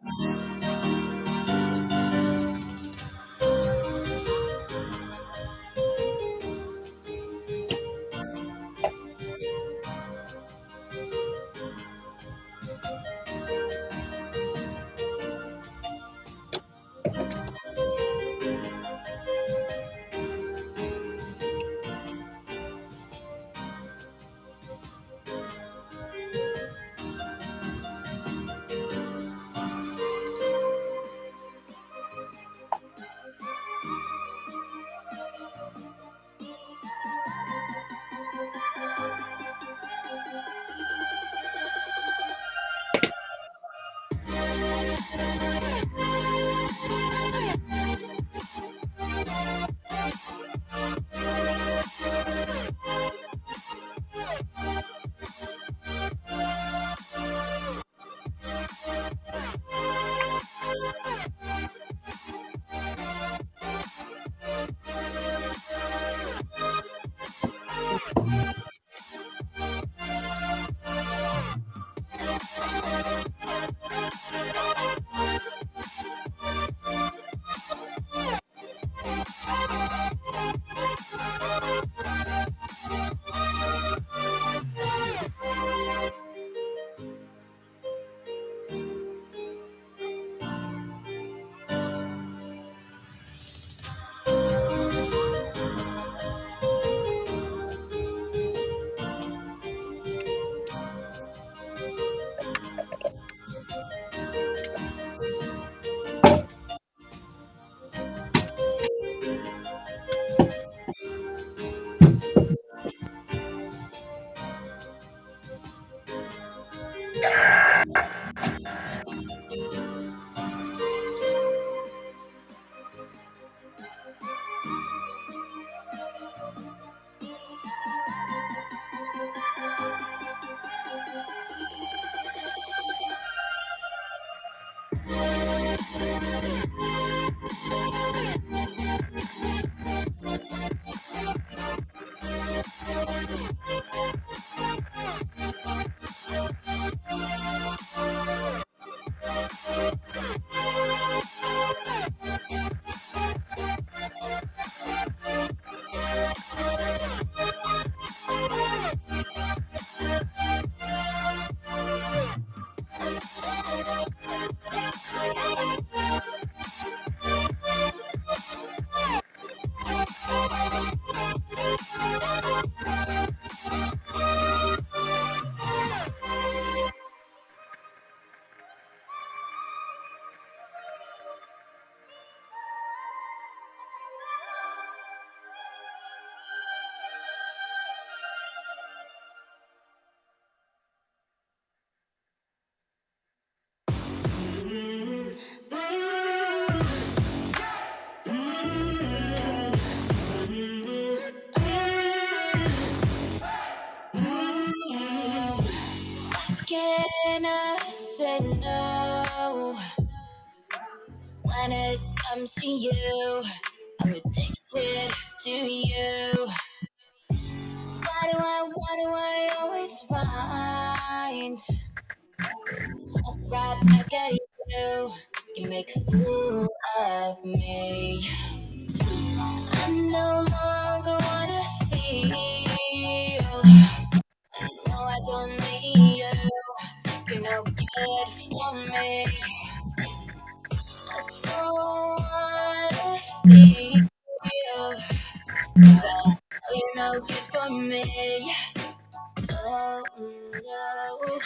Can I say no when it comes to you? I'm addicted to you. Why do I always find myself right back at you? You make a fool of me. I no longer wanna feel. No, I don't need you. You're no good for me. I don't wanna feel. 'Cause I know you're no good for me. Oh no.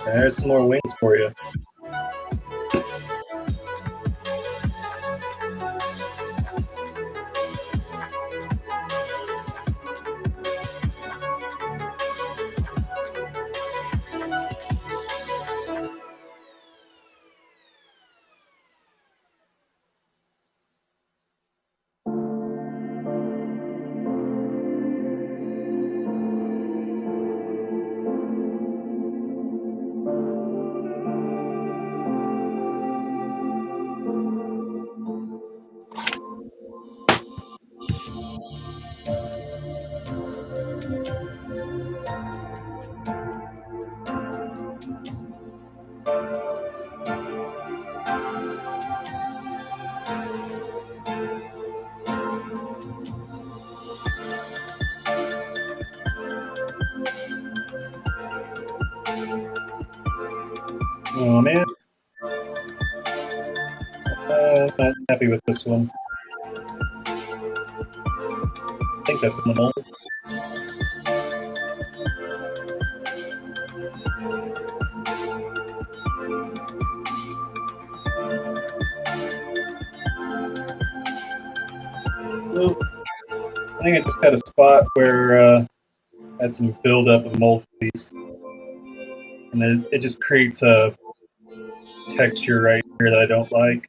There's some more wings for you. Oh man, not happy with this one. I think that's in the mold. I think I just got a spot where I had some buildup of mold piece, and then it just creates a texture right here that I don't like.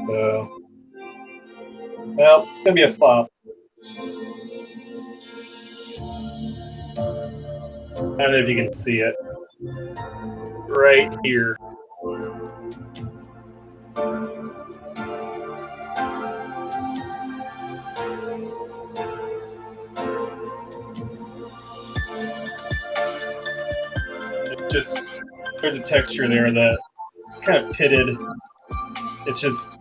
So, well, it's gonna be a flop. I don't know if you can see it right here. It just, there's a texture there that kind of pitted. It's just,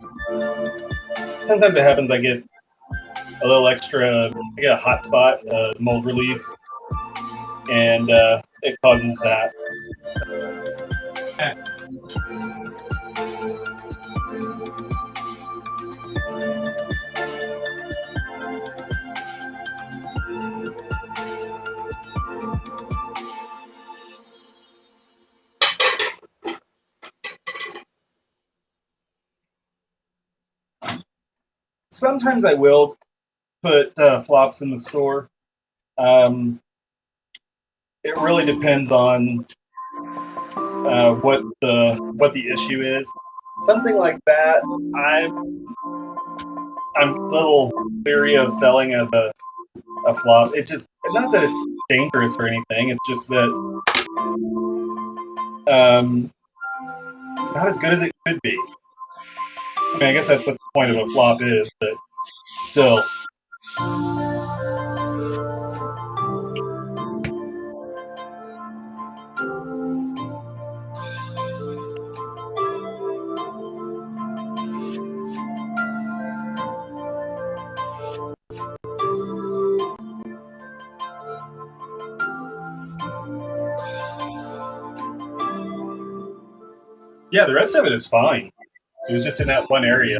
sometimes it happens I get a little extra, I get a hot spot, mold release, and it causes that. Sometimes I will put flops in the store. It really depends on what the issue is. Something like that, I'm a little leery of selling as a flop. It's just not that it's dangerous or anything. It's just that it's not as good as it could be. I mean, I guess that's what the point of a flop is, but still. Yeah, the rest of it is fine. It was just in that one area.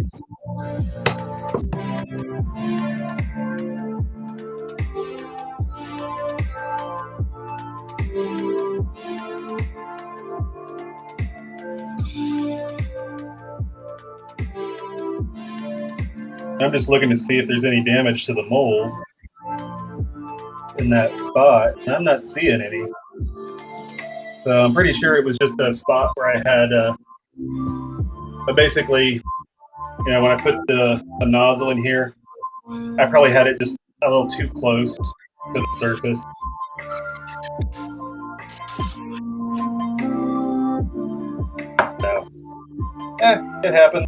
I'm just looking to see if there's any damage to the mold in that spot, and I'm not seeing any. So I'm pretty sure it was just a spot where I had, but basically, you know, when I put the nozzle in here, I probably had it just a little too close to the surface. So, it happened.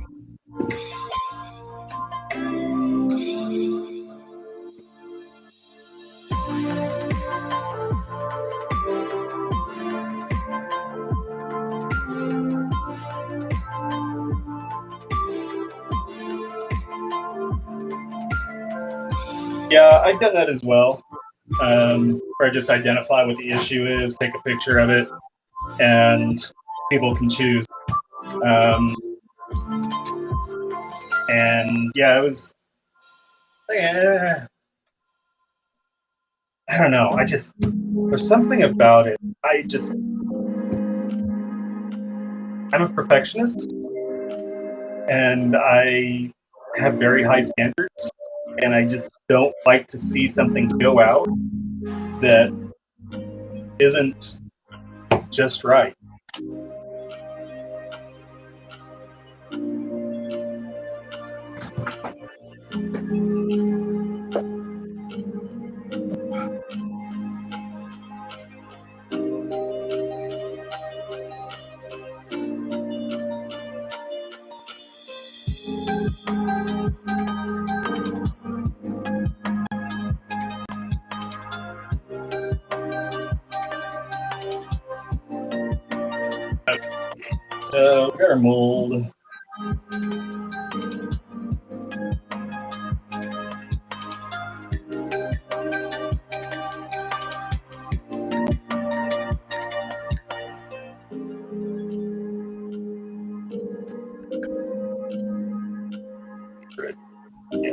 Yeah, I've done that as well. Where I just identify what the issue is, take a picture of it, and people can choose. Um, and yeah, it was. Eh, I don't know. There's something about it. I'm a perfectionist, and I have very high standards, and I just don't like to see something go out that isn't just right. So we got our mold. Yeah.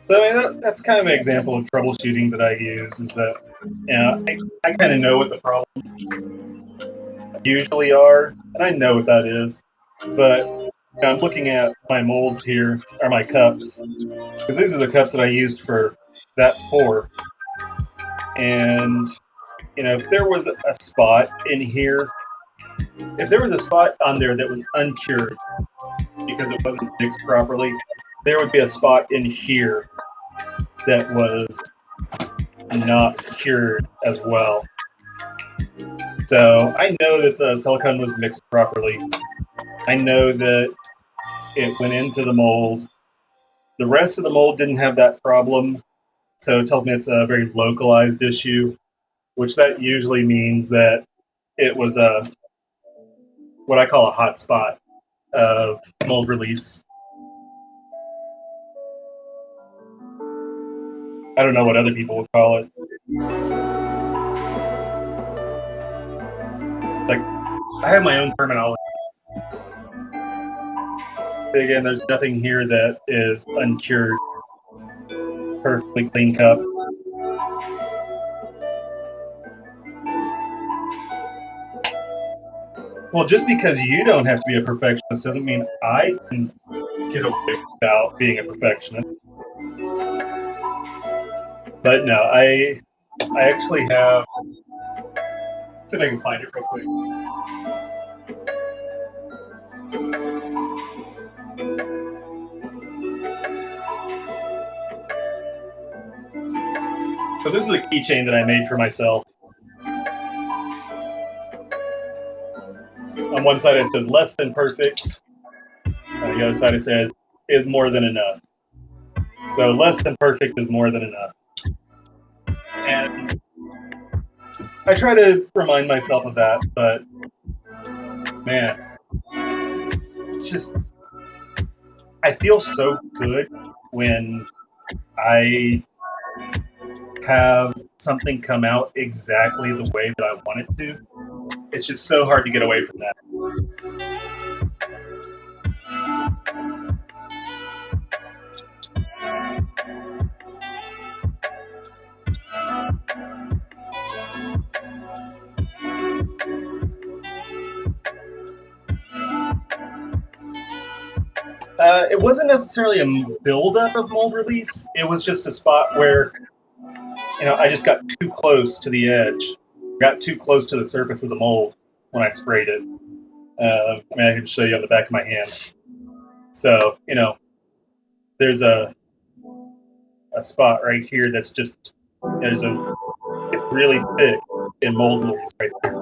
So I mean, that's kind of an example of troubleshooting that I use. Is that I kind of know what the problems usually are, and I know what that is. But I'm looking at my molds here, or my cups, because these are the cups that I used for that pour. And if there was a spot in here, if there was a spot on there that was uncured because it wasn't mixed properly, there would be a spot in here that was not cured as well. So I know that the silicone was mixed properly. I know that it went into the mold. The rest of the mold didn't have that problem, so it tells me it's a very localized issue, which that usually means that it was what I call a hot spot of mold release. I don't know what other people would call it. Like, I have my own terminology. Again, there's nothing here that is uncured. Perfectly clean cup. Well, just because you don't have to be a perfectionist doesn't mean I can get away without being a perfectionist. But no, I actually have. Let's see if I can find it real quick. So this is a keychain that I made for myself. On one side it says less than perfect. On the other side it says is more than enough. So less than perfect is more than enough. And I try to remind myself of that, but man, it's just, I feel so good when I have something come out exactly the way that I want it to. It's just so hard to get away from that. It wasn't necessarily a buildup of mold release. It was just a spot where, I just got too close to the edge, got too close to the surface of the mold when I sprayed it. I can show you on the back of my hand. So, there's a spot right here that's just, it's really thick in mold release right there.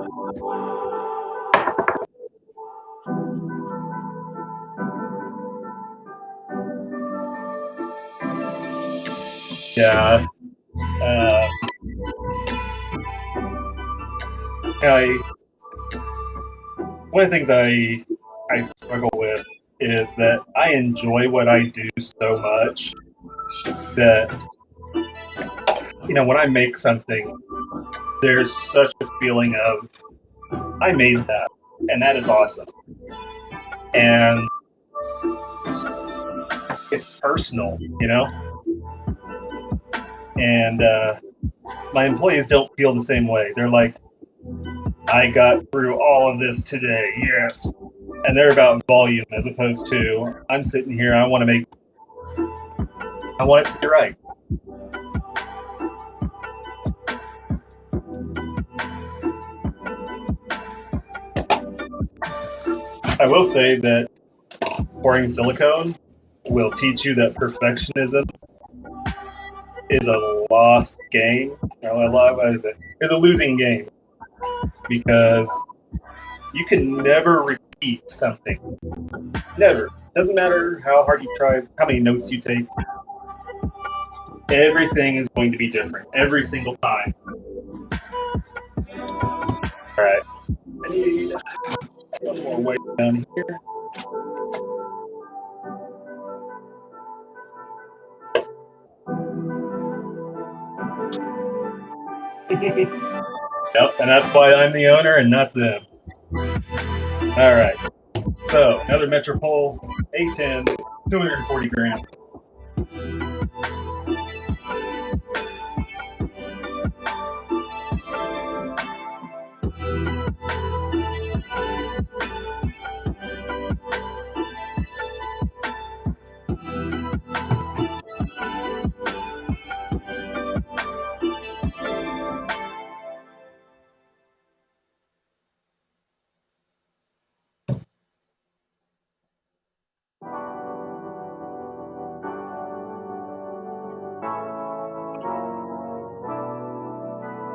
Yeah, I one of the things I struggle with is that I enjoy what I do so much that when I make something, there's such a feeling of I made that, and that is awesome, and it's personal, and my employees don't feel the same way. They're like, I got through all of this today, yes. And they're about volume as opposed to I'm sitting here, I want it to be right. I will say that pouring silicone will teach you that perfectionism is a lost game. What is it? It's a losing game because you can never repeat something. Never. Doesn't matter how hard you try, how many notes you take. Everything is going to be different every single time. All right. I need one more way down here. Yep, and that's why I'm the owner and not them. All right. So another Metropole A10, 240 grams.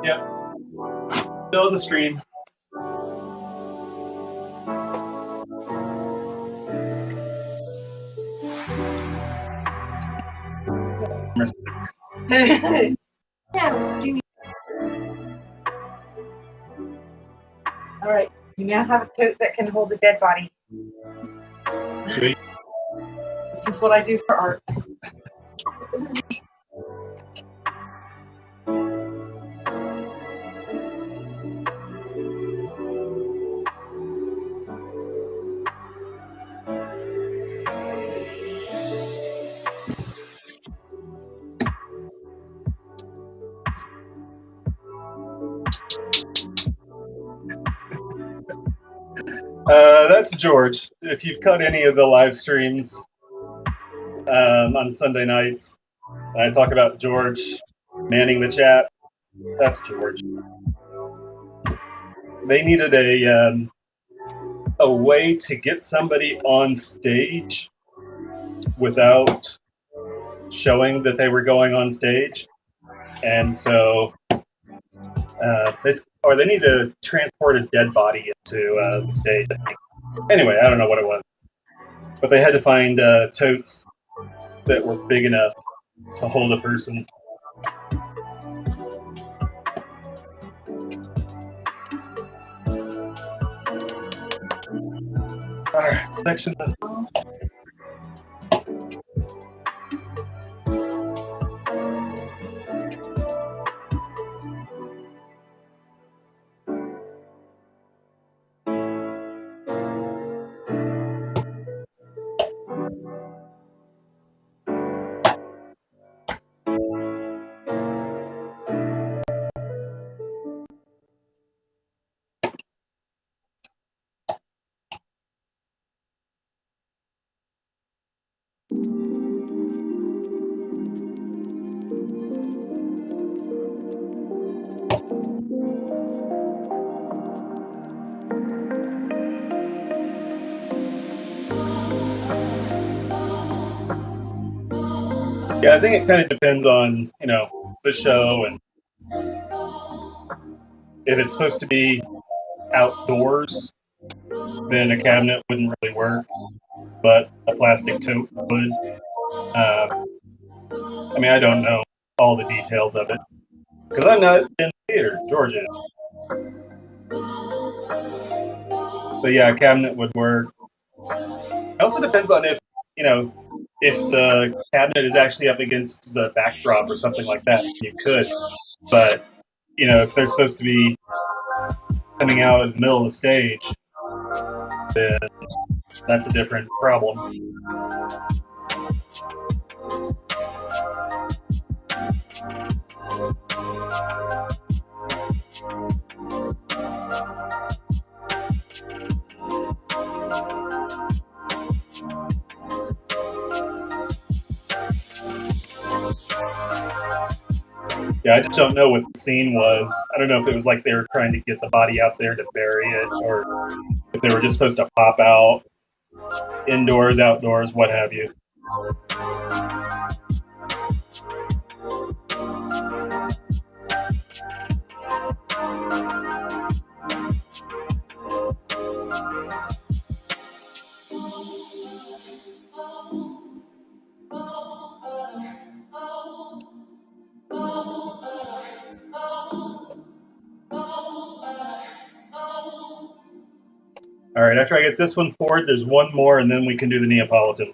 Yep. Still in the stream. Yeah, we're streaming. All right, you now have a tote that can hold a dead body. Sweet. This is what I do for art. That's George. If you've caught any of the live streams on Sunday nights, I talk about George manning the chat. That's George. They needed a way to get somebody on stage without showing that they were going on stage, and so they need to transport a dead body into the stage. I think. Anyway, I don't know what it was, but they had to find totes that were big enough to hold a person. All right, section this off. Yeah, I think it kind of depends on, the show, and if it's supposed to be outdoors, then a cabinet wouldn't really work, but a plastic tote would. I don't know all the details of it, because I'm not in theater. George is. But yeah, a cabinet would work. It also depends on if if the cabinet is actually up against the backdrop or something like that. You could, but if they're supposed to be coming out in the middle of the stage, then that's a different problem. Yeah, I just don't know what the scene was. I don't know if it was like they were trying to get the body out there to bury it, or if they were just supposed to pop out indoors, outdoors, what have you. All right, after I get this one poured, there's one more, and then we can do the Neapolitan.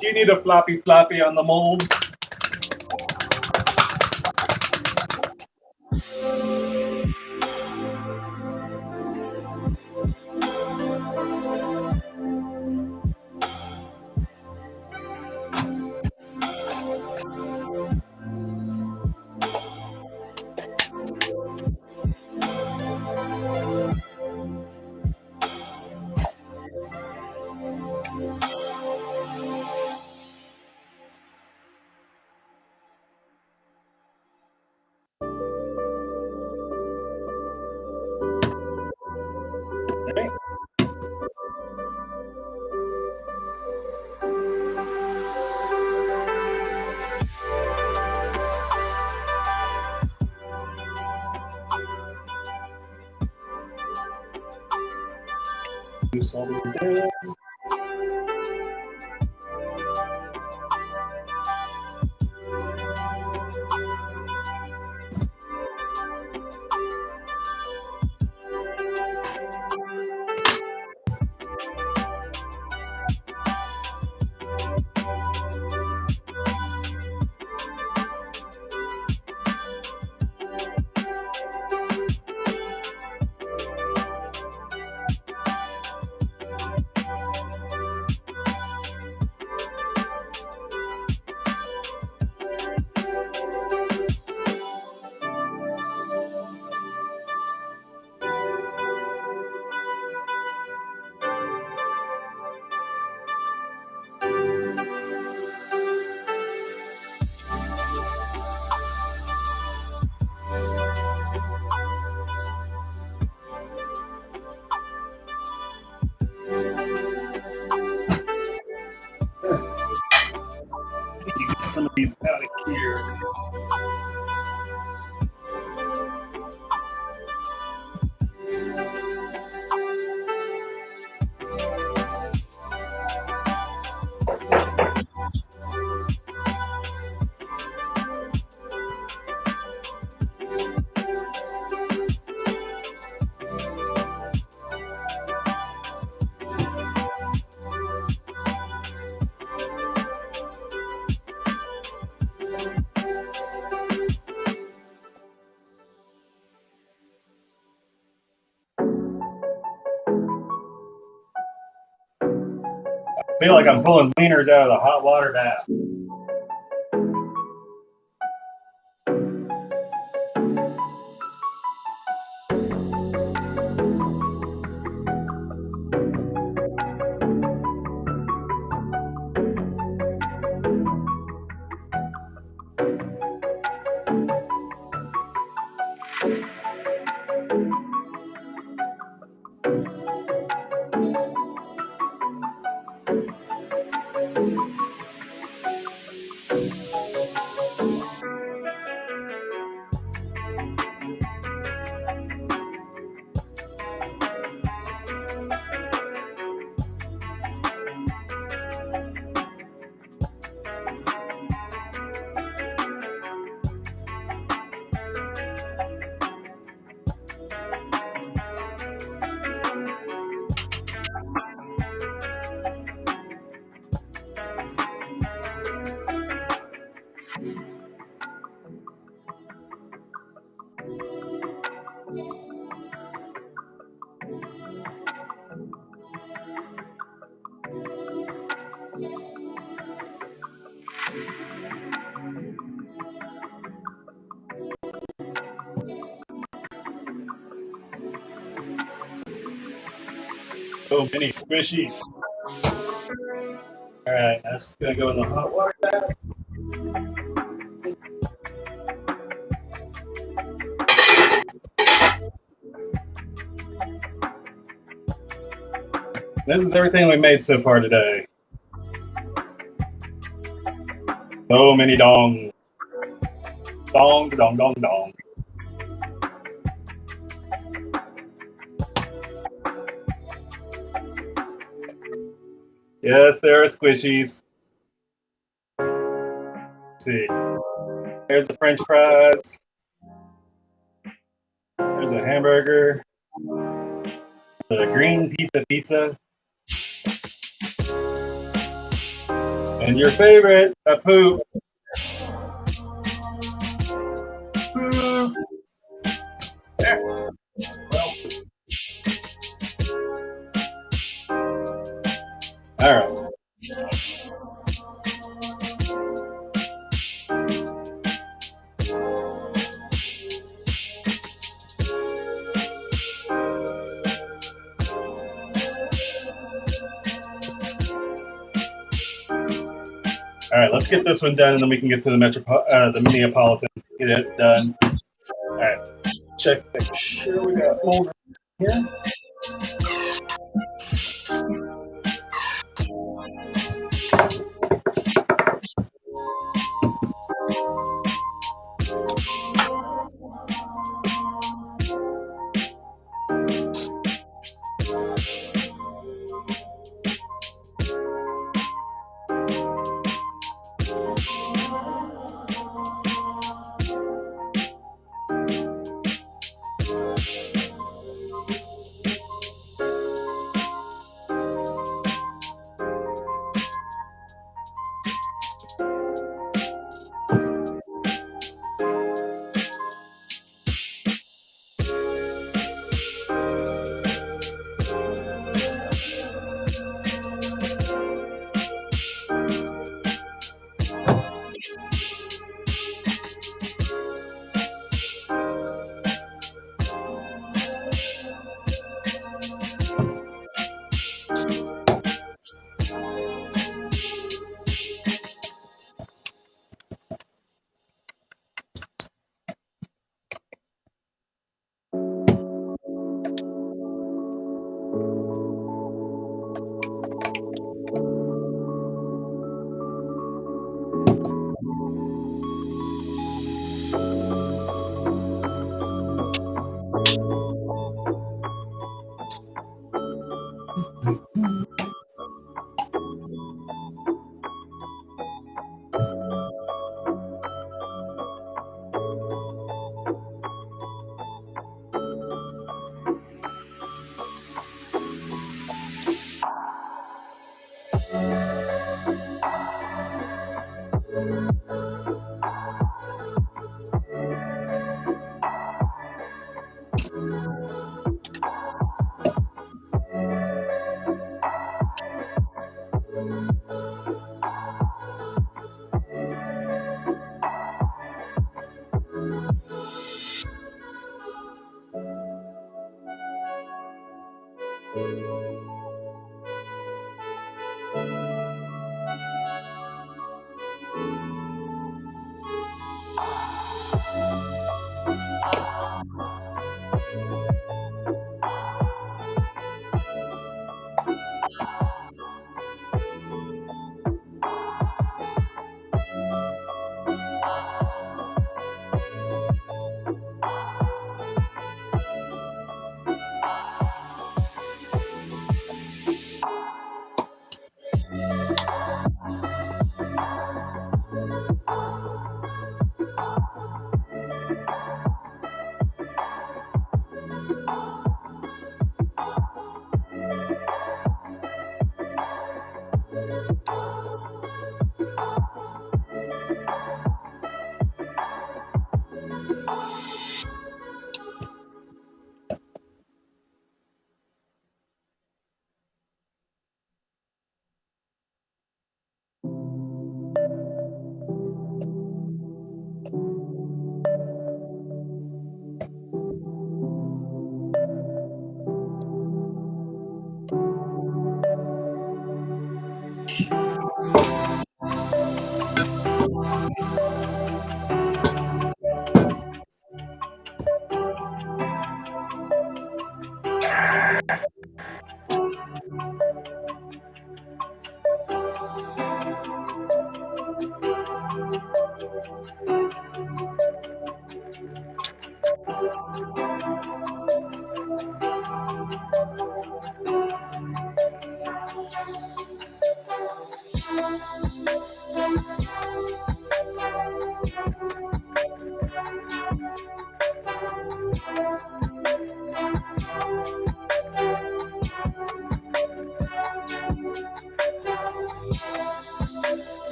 Do you need a floppy on the mold? Okay. Do something there. I need to get some of these out of here. I feel like I'm pulling wieners out of the hot water bath. So many squishies. All right, that's gonna go in the hot water bath. This is everything we made so far today. So many dongs. Dong, dong, dong, dong. Yes, there are squishies. Let's see. There's the French fries. There's a hamburger. The green piece of pizza. And your favorite, a poop. Poop. There. Well. All right. All right, let's get this one done, and then we can get to the the Minneapolitan. Get it done. All right, check. Make sure we got mold here.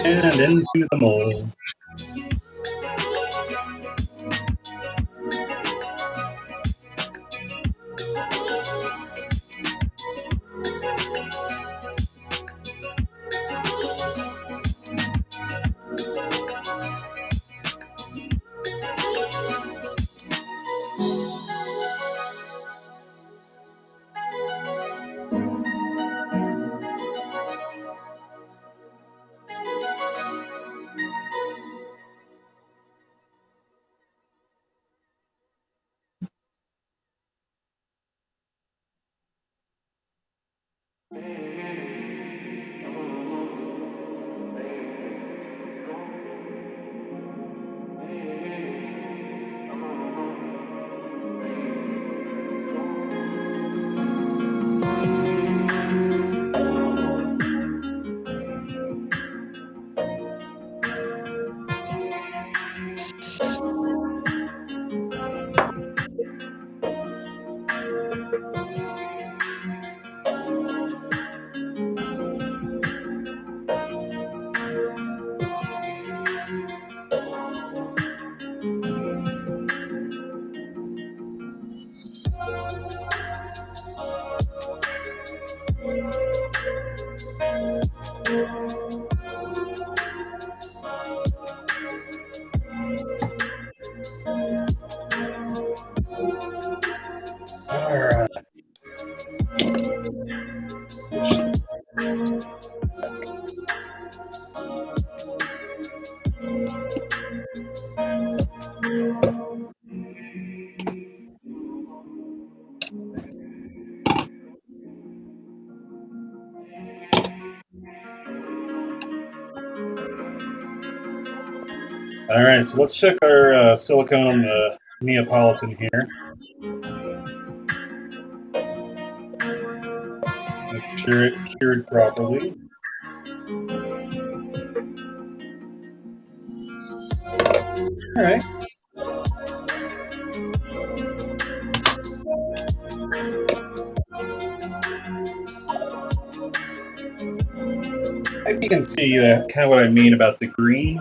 And into the mold. All right. All right, so let's check our silicone on the Neapolitan here. Make sure it cured properly. All right. I think you can see kind of what I mean about the green.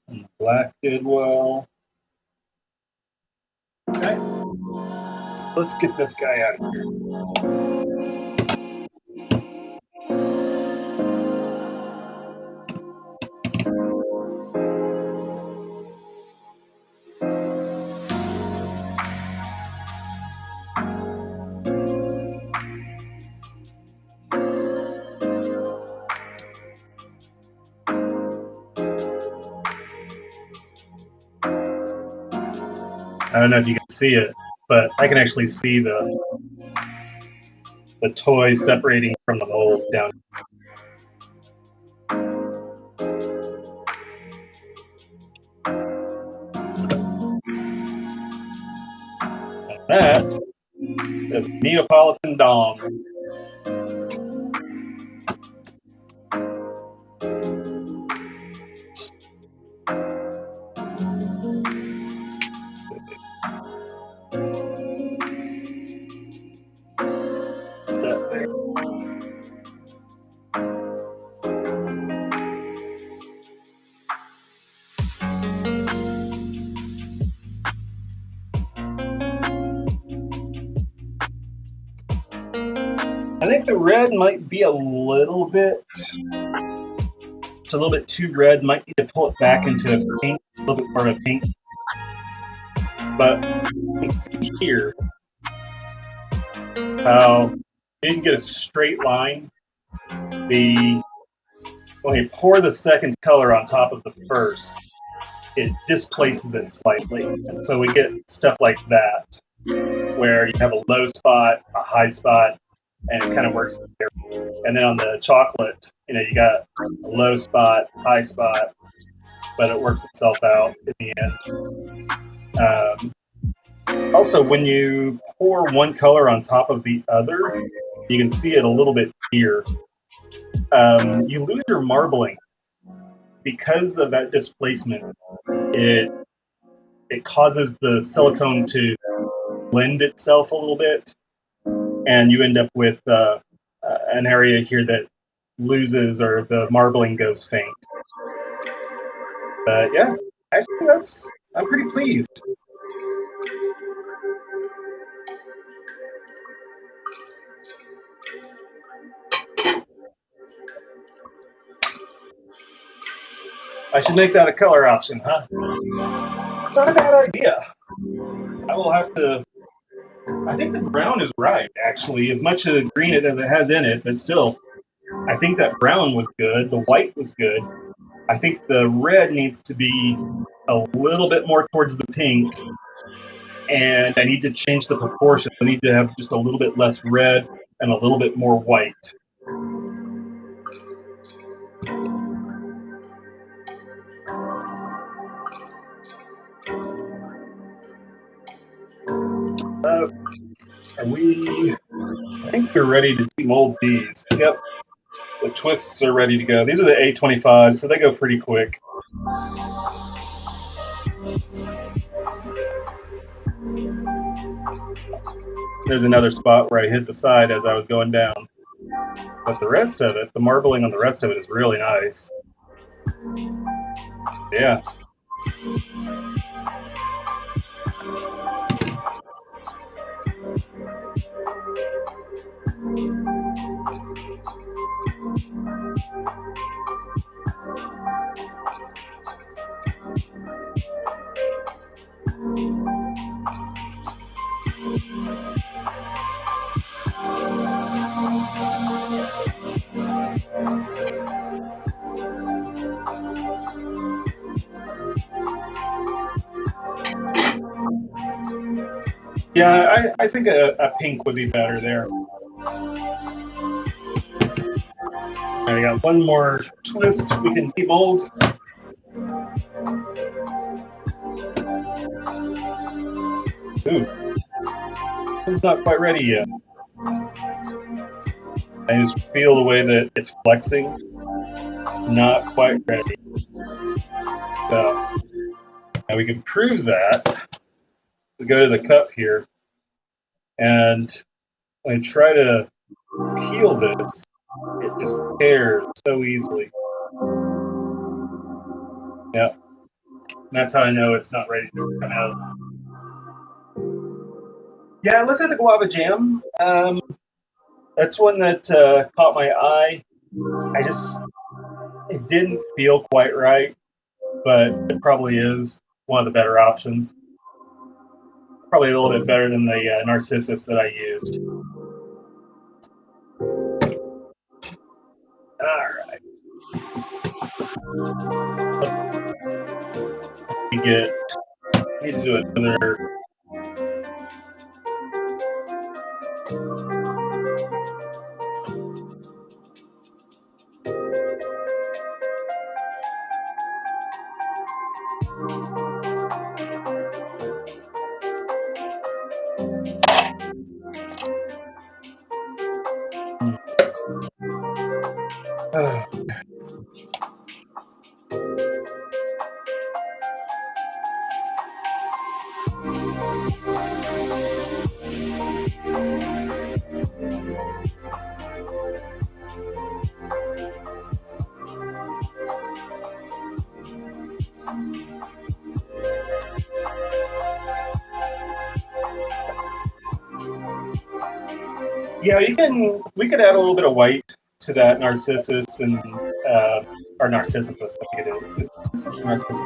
And the black did well. Okay. So let's get this guy out of here. I don't know if you can see it, but I can actually see the toy separating from the mold down. And that is Neapolitan Dom. Set there. I think the red might be a little bit, it's a little bit too red. Might need to pull it back into a pink, a little bit more of a pink. But you can see here how you can get a straight line. When you pour the second color on top of the first, it displaces it slightly. And so we get stuff like that, where you have a low spot, a high spot, and it kind of works there. And then on the chocolate, you got a low spot, high spot, but it works itself out in the end. Also, when you pour one color on top of the other, you can see it a little bit here. You lose your marbling because of that displacement. It causes the silicone to blend itself a little bit, and you end up with an area here that loses, or the marbling goes faint. But yeah, actually, I'm pretty pleased. I should make that a color option, huh? Not a bad idea. I will have to. I think the brown is right, actually, as much of green as it has in it, but still, I think that brown was good. The white was good. I think the red needs to be a little bit more towards the pink, and I need to change the proportion. I need to have just a little bit less red and a little bit more white. I think we're ready to demold these. Yep, the twists are ready to go. These are the A25s, so they go pretty quick. There's another spot where I hit the side as I was going down. But the rest of it, the marbling on the rest of it is really nice. Yeah. Yeah, I think a pink would be better there. I got one more twist we can demold. Ooh, it's not quite ready yet. I just feel the way that it's flexing. Not quite ready. So now we can prove that. We go to the cup here, and when I try to peel this, it just tears so easily. Yeah, and that's how I know it's not ready to come out. Yeah, it looks like the guava jam. That's one that caught my eye. It didn't feel quite right, but it probably is one of the better options. Probably a little bit better than the Narcissus that I used. All right. We need to do another. Yeah, you can. We could add a little bit of white to that Narcissus and or Narcissus. I think it is. Narcissus, Narcissus.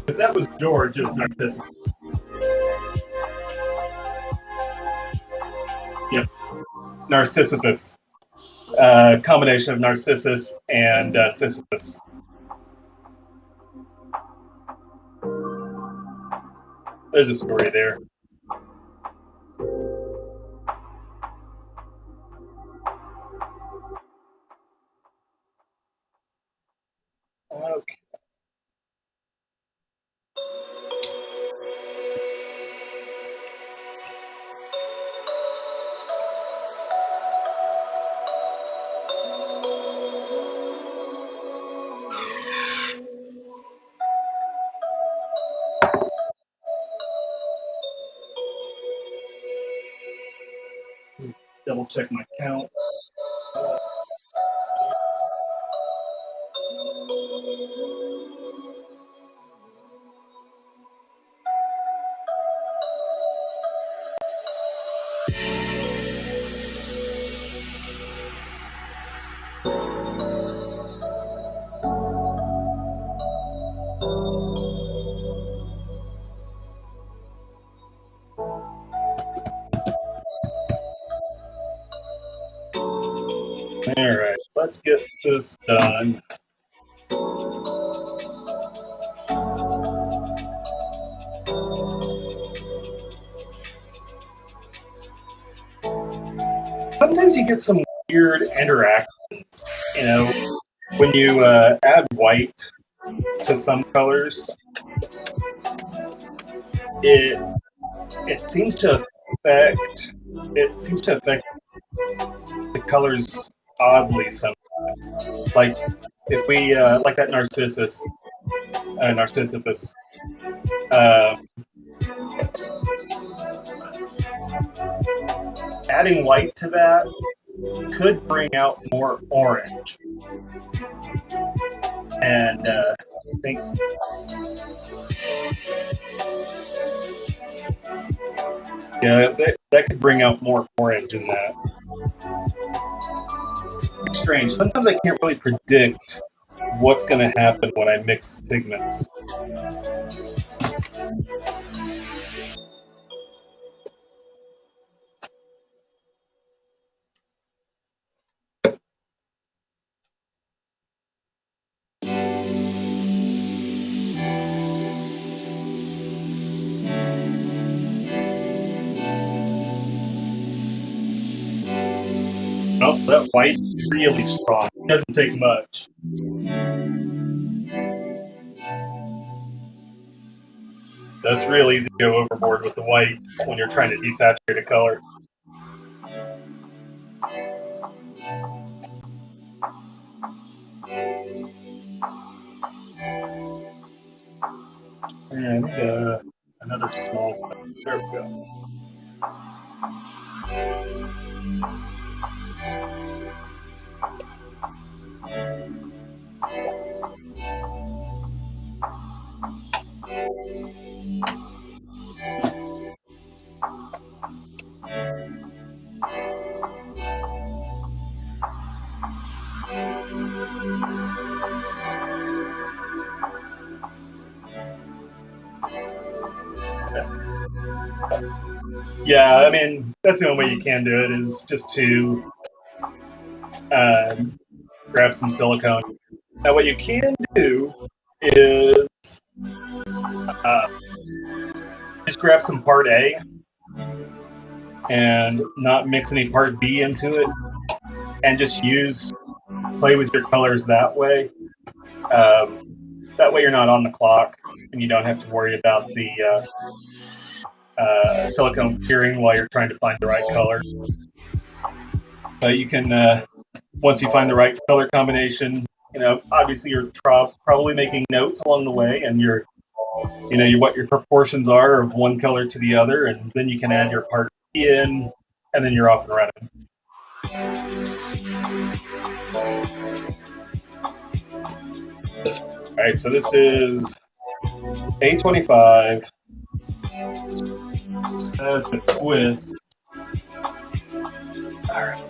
If that was George, it was Narcissus. Yep, Narcissus. Combination of Narcissus and Sisyphus. There's a story there. Okay. Double check my count. All right, let's get this done. Sometimes you get some weird interactions. You know, when you add white to some colors, it it seems to affect the colors oddly sometimes. Like if we like that Narcissus, uh, adding white to that could bring out more orange, and I think yeah, that could bring out more orange in that. It's strange. Sometimes I can't really predict what's going to happen when I mix pigments. And also, that white is really strong. It doesn't take much. That's real easy to go overboard with the white when you're trying to desaturate a color. And another small one. There we go. Yeah, I mean, that's the only way you can do it is just to grab some silicone. Now, what you can do is uh, just grab some Part A and not mix any Part B into it, and just play with your colors that way. That way, you're not on the clock, and you don't have to worry about the silicone curing while you're trying to find the right color. But you can, once you find the right color combination, obviously you're probably making notes along the way, and what your proportions are of one color to the other, and then you can add your Part B in, and then you're off and running. All right, so this is A25 as a twist. All right.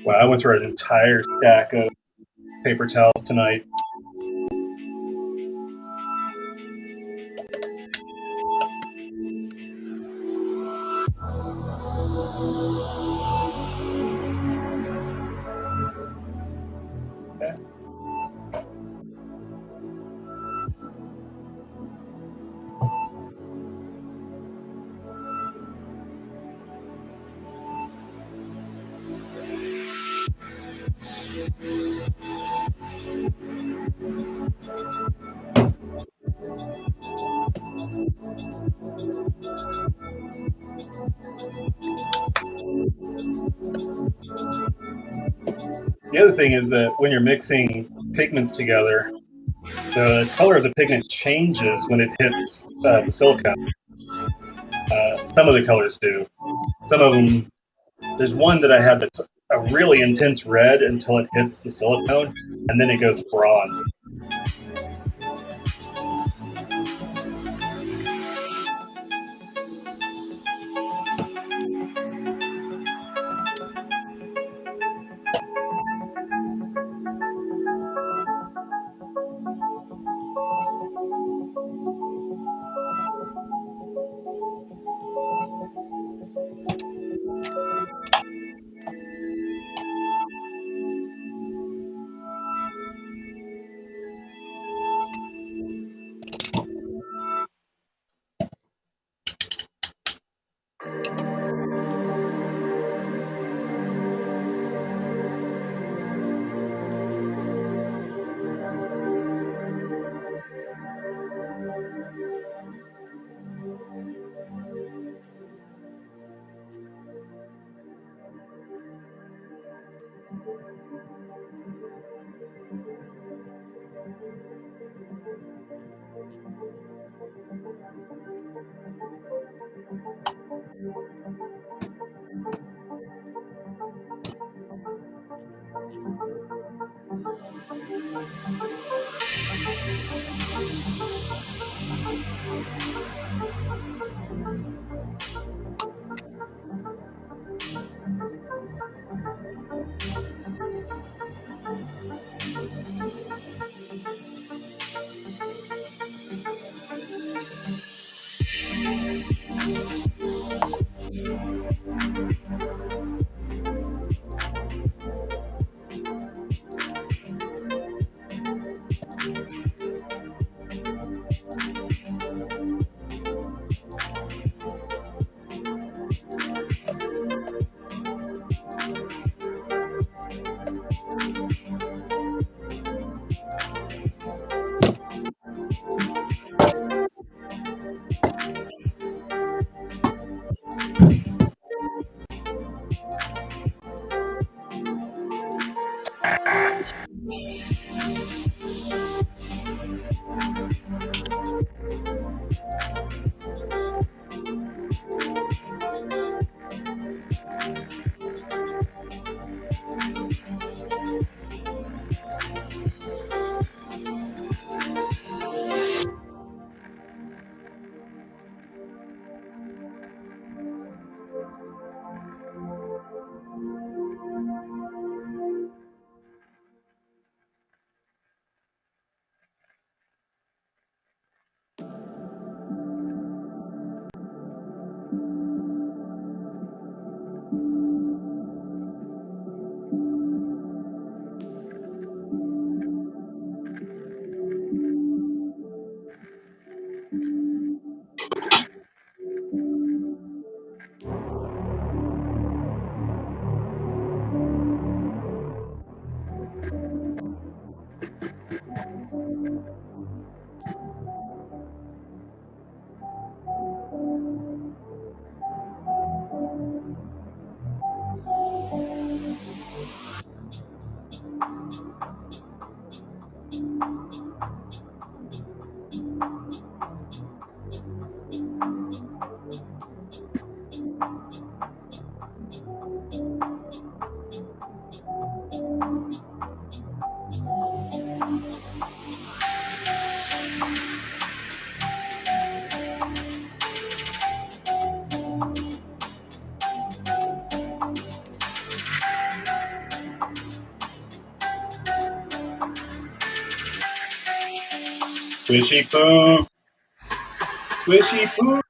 Wow, I went through an entire stack of paper towels tonight. Okay. The other thing is that when you're mixing pigments together, the color of the pigment changes when it hits the silicone. Some of the colors do. Some of them, there's one that I had that's a really intense red until it hits the silicone, and then it goes bronze. Squishy poo. Squishy poo.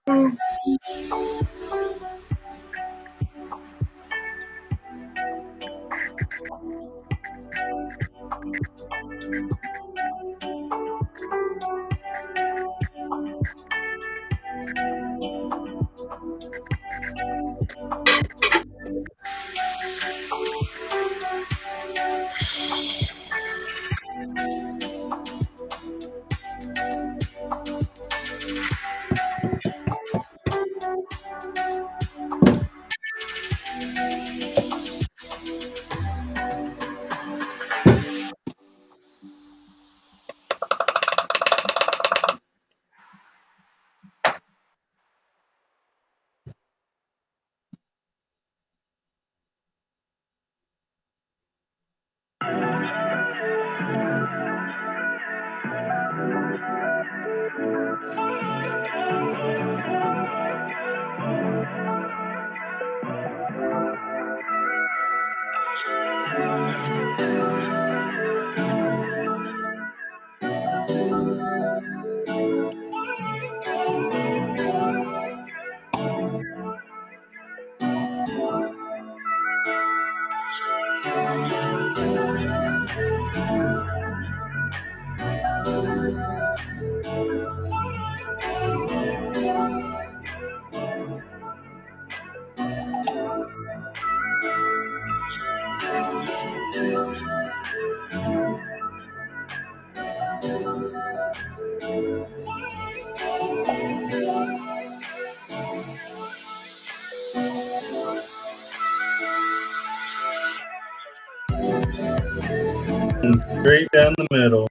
And straight down the middle.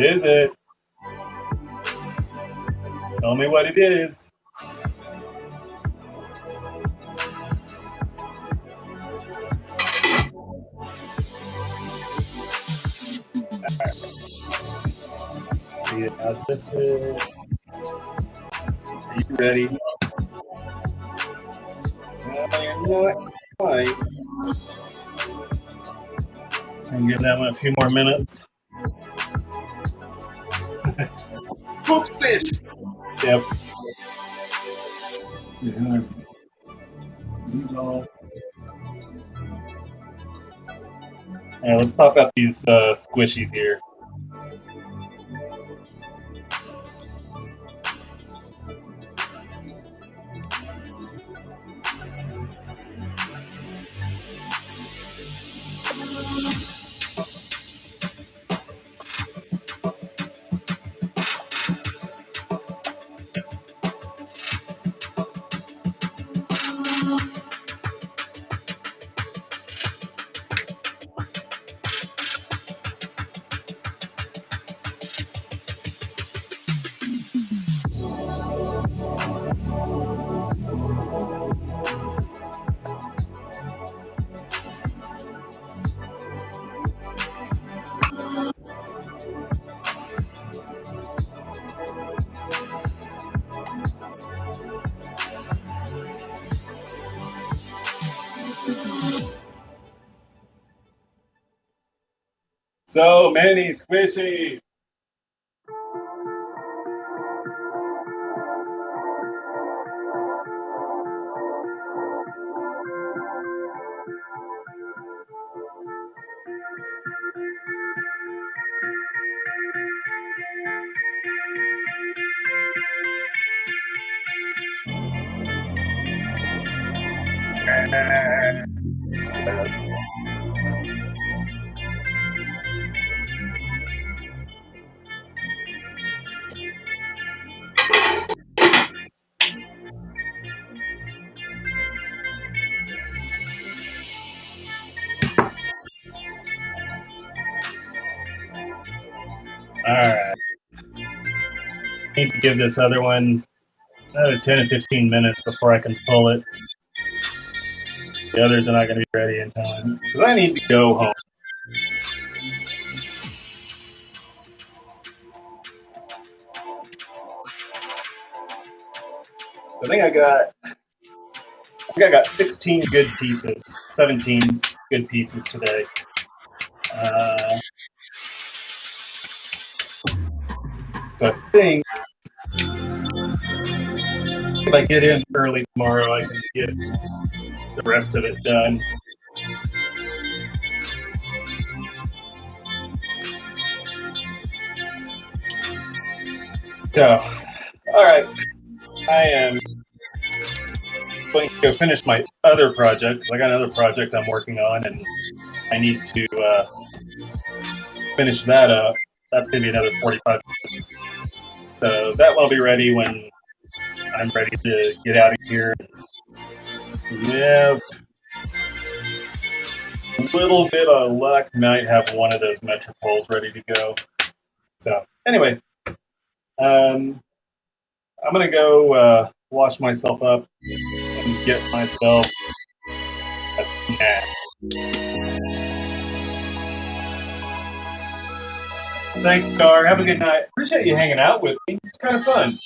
What is it? Tell me what it is. See how this is. Are you ready? You're not quite. And give that one a few more minutes. Poop fish. Yep. Yeah. These all. Yeah, let's pop out these squishies here. So many squishies. All right. Need to give this other one another 10 to 15 minutes before I can pull it. The others are not going to be ready in time because I need to go home. I think I got 16 good pieces, 17 good pieces today. So I think if I get in early tomorrow, I can get the rest of it done. So, all right, I am going to go finish my other project because I got another project I'm working on, and I need to finish that up. That's going to be another 45 minutes. So that will be ready when I'm ready to get out of here. Yeah, a little bit of luck, might have one of those Metropoles ready to go. So anyway, I'm going to go wash myself up and get myself a snack. Thanks, Scar. Have a good night. Appreciate you hanging out with me. It's kind of fun.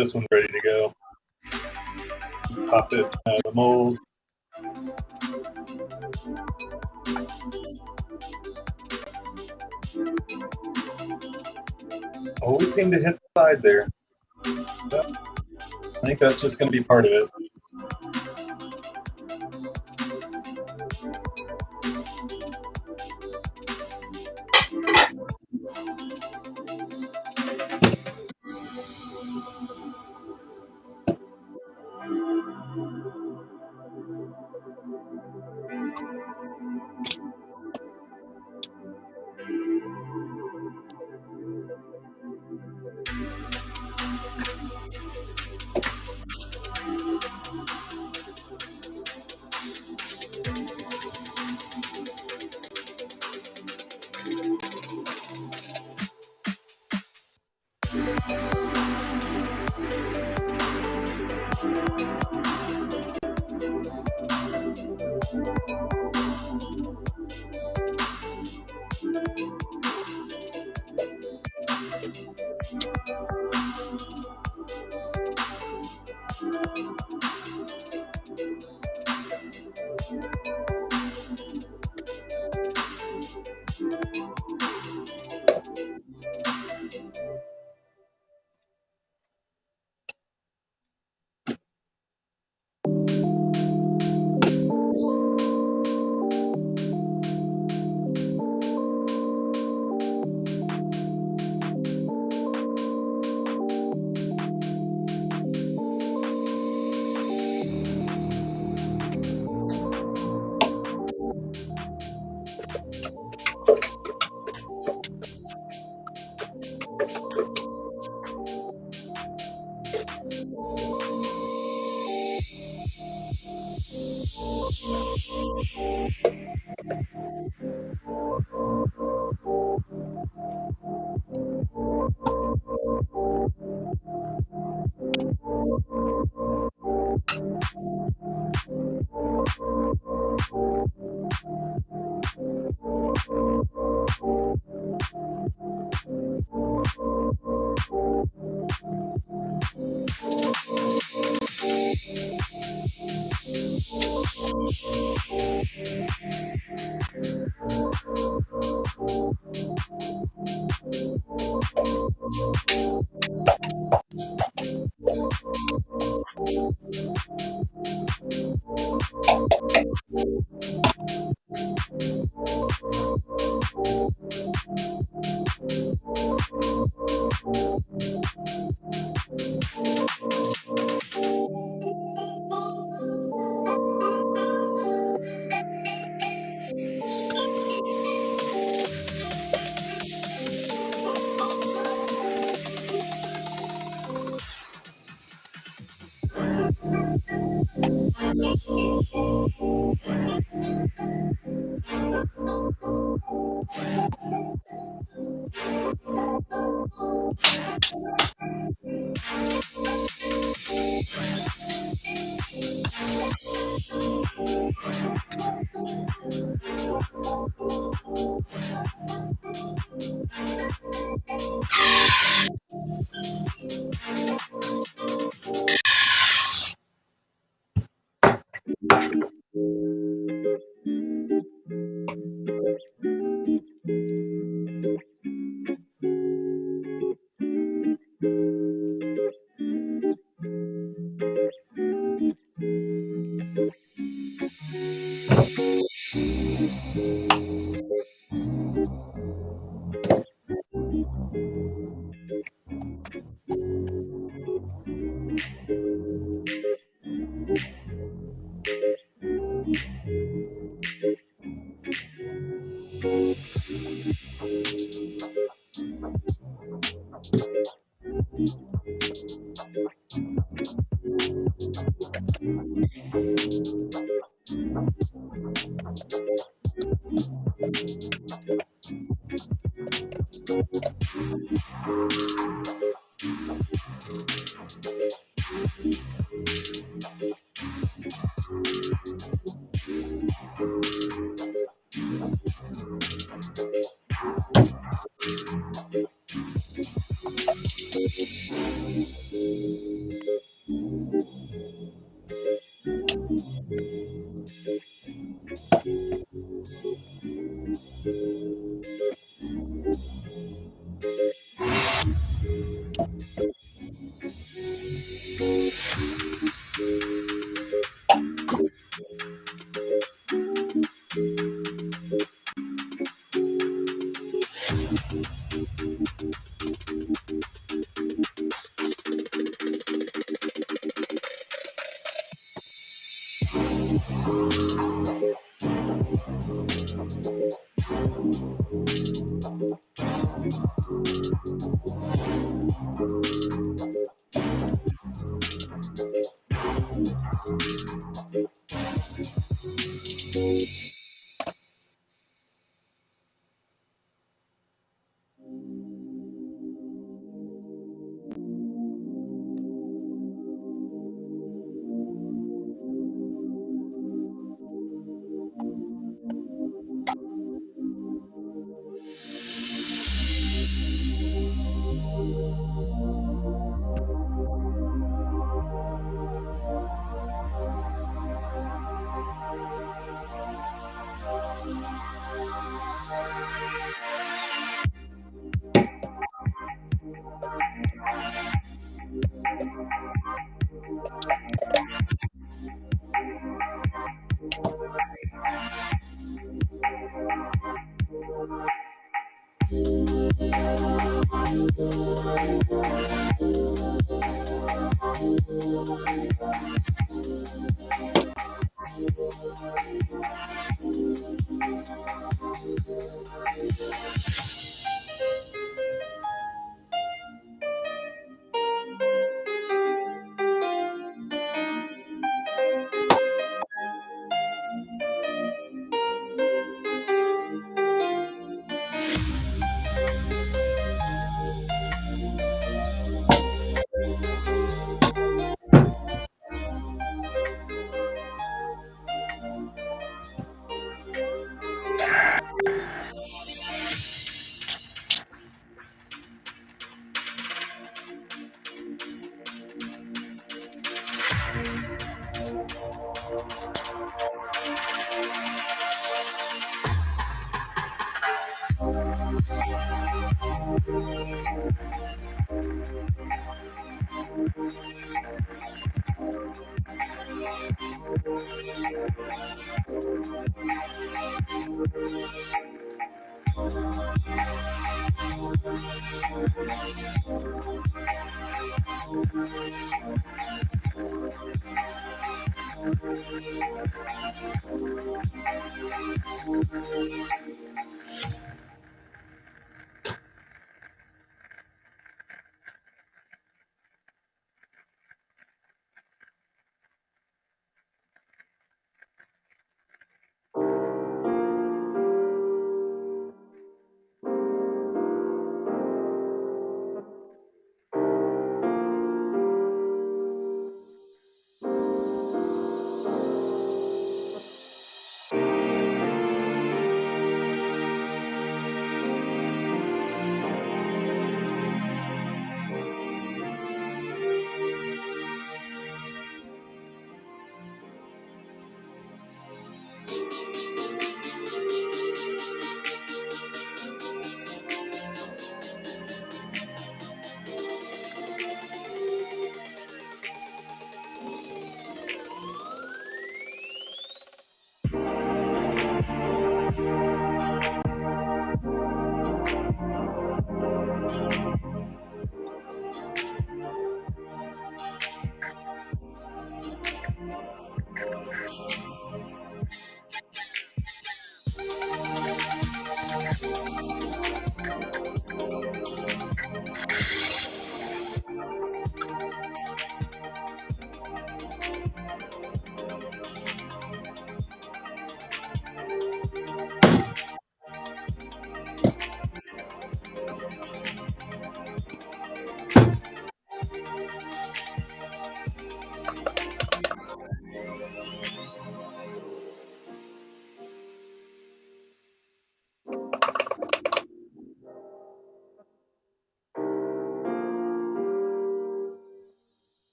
this one's ready to go. Pop this out of the mold. Oh, we seem to hit the side there. Yep. I think that's just going to be part of it.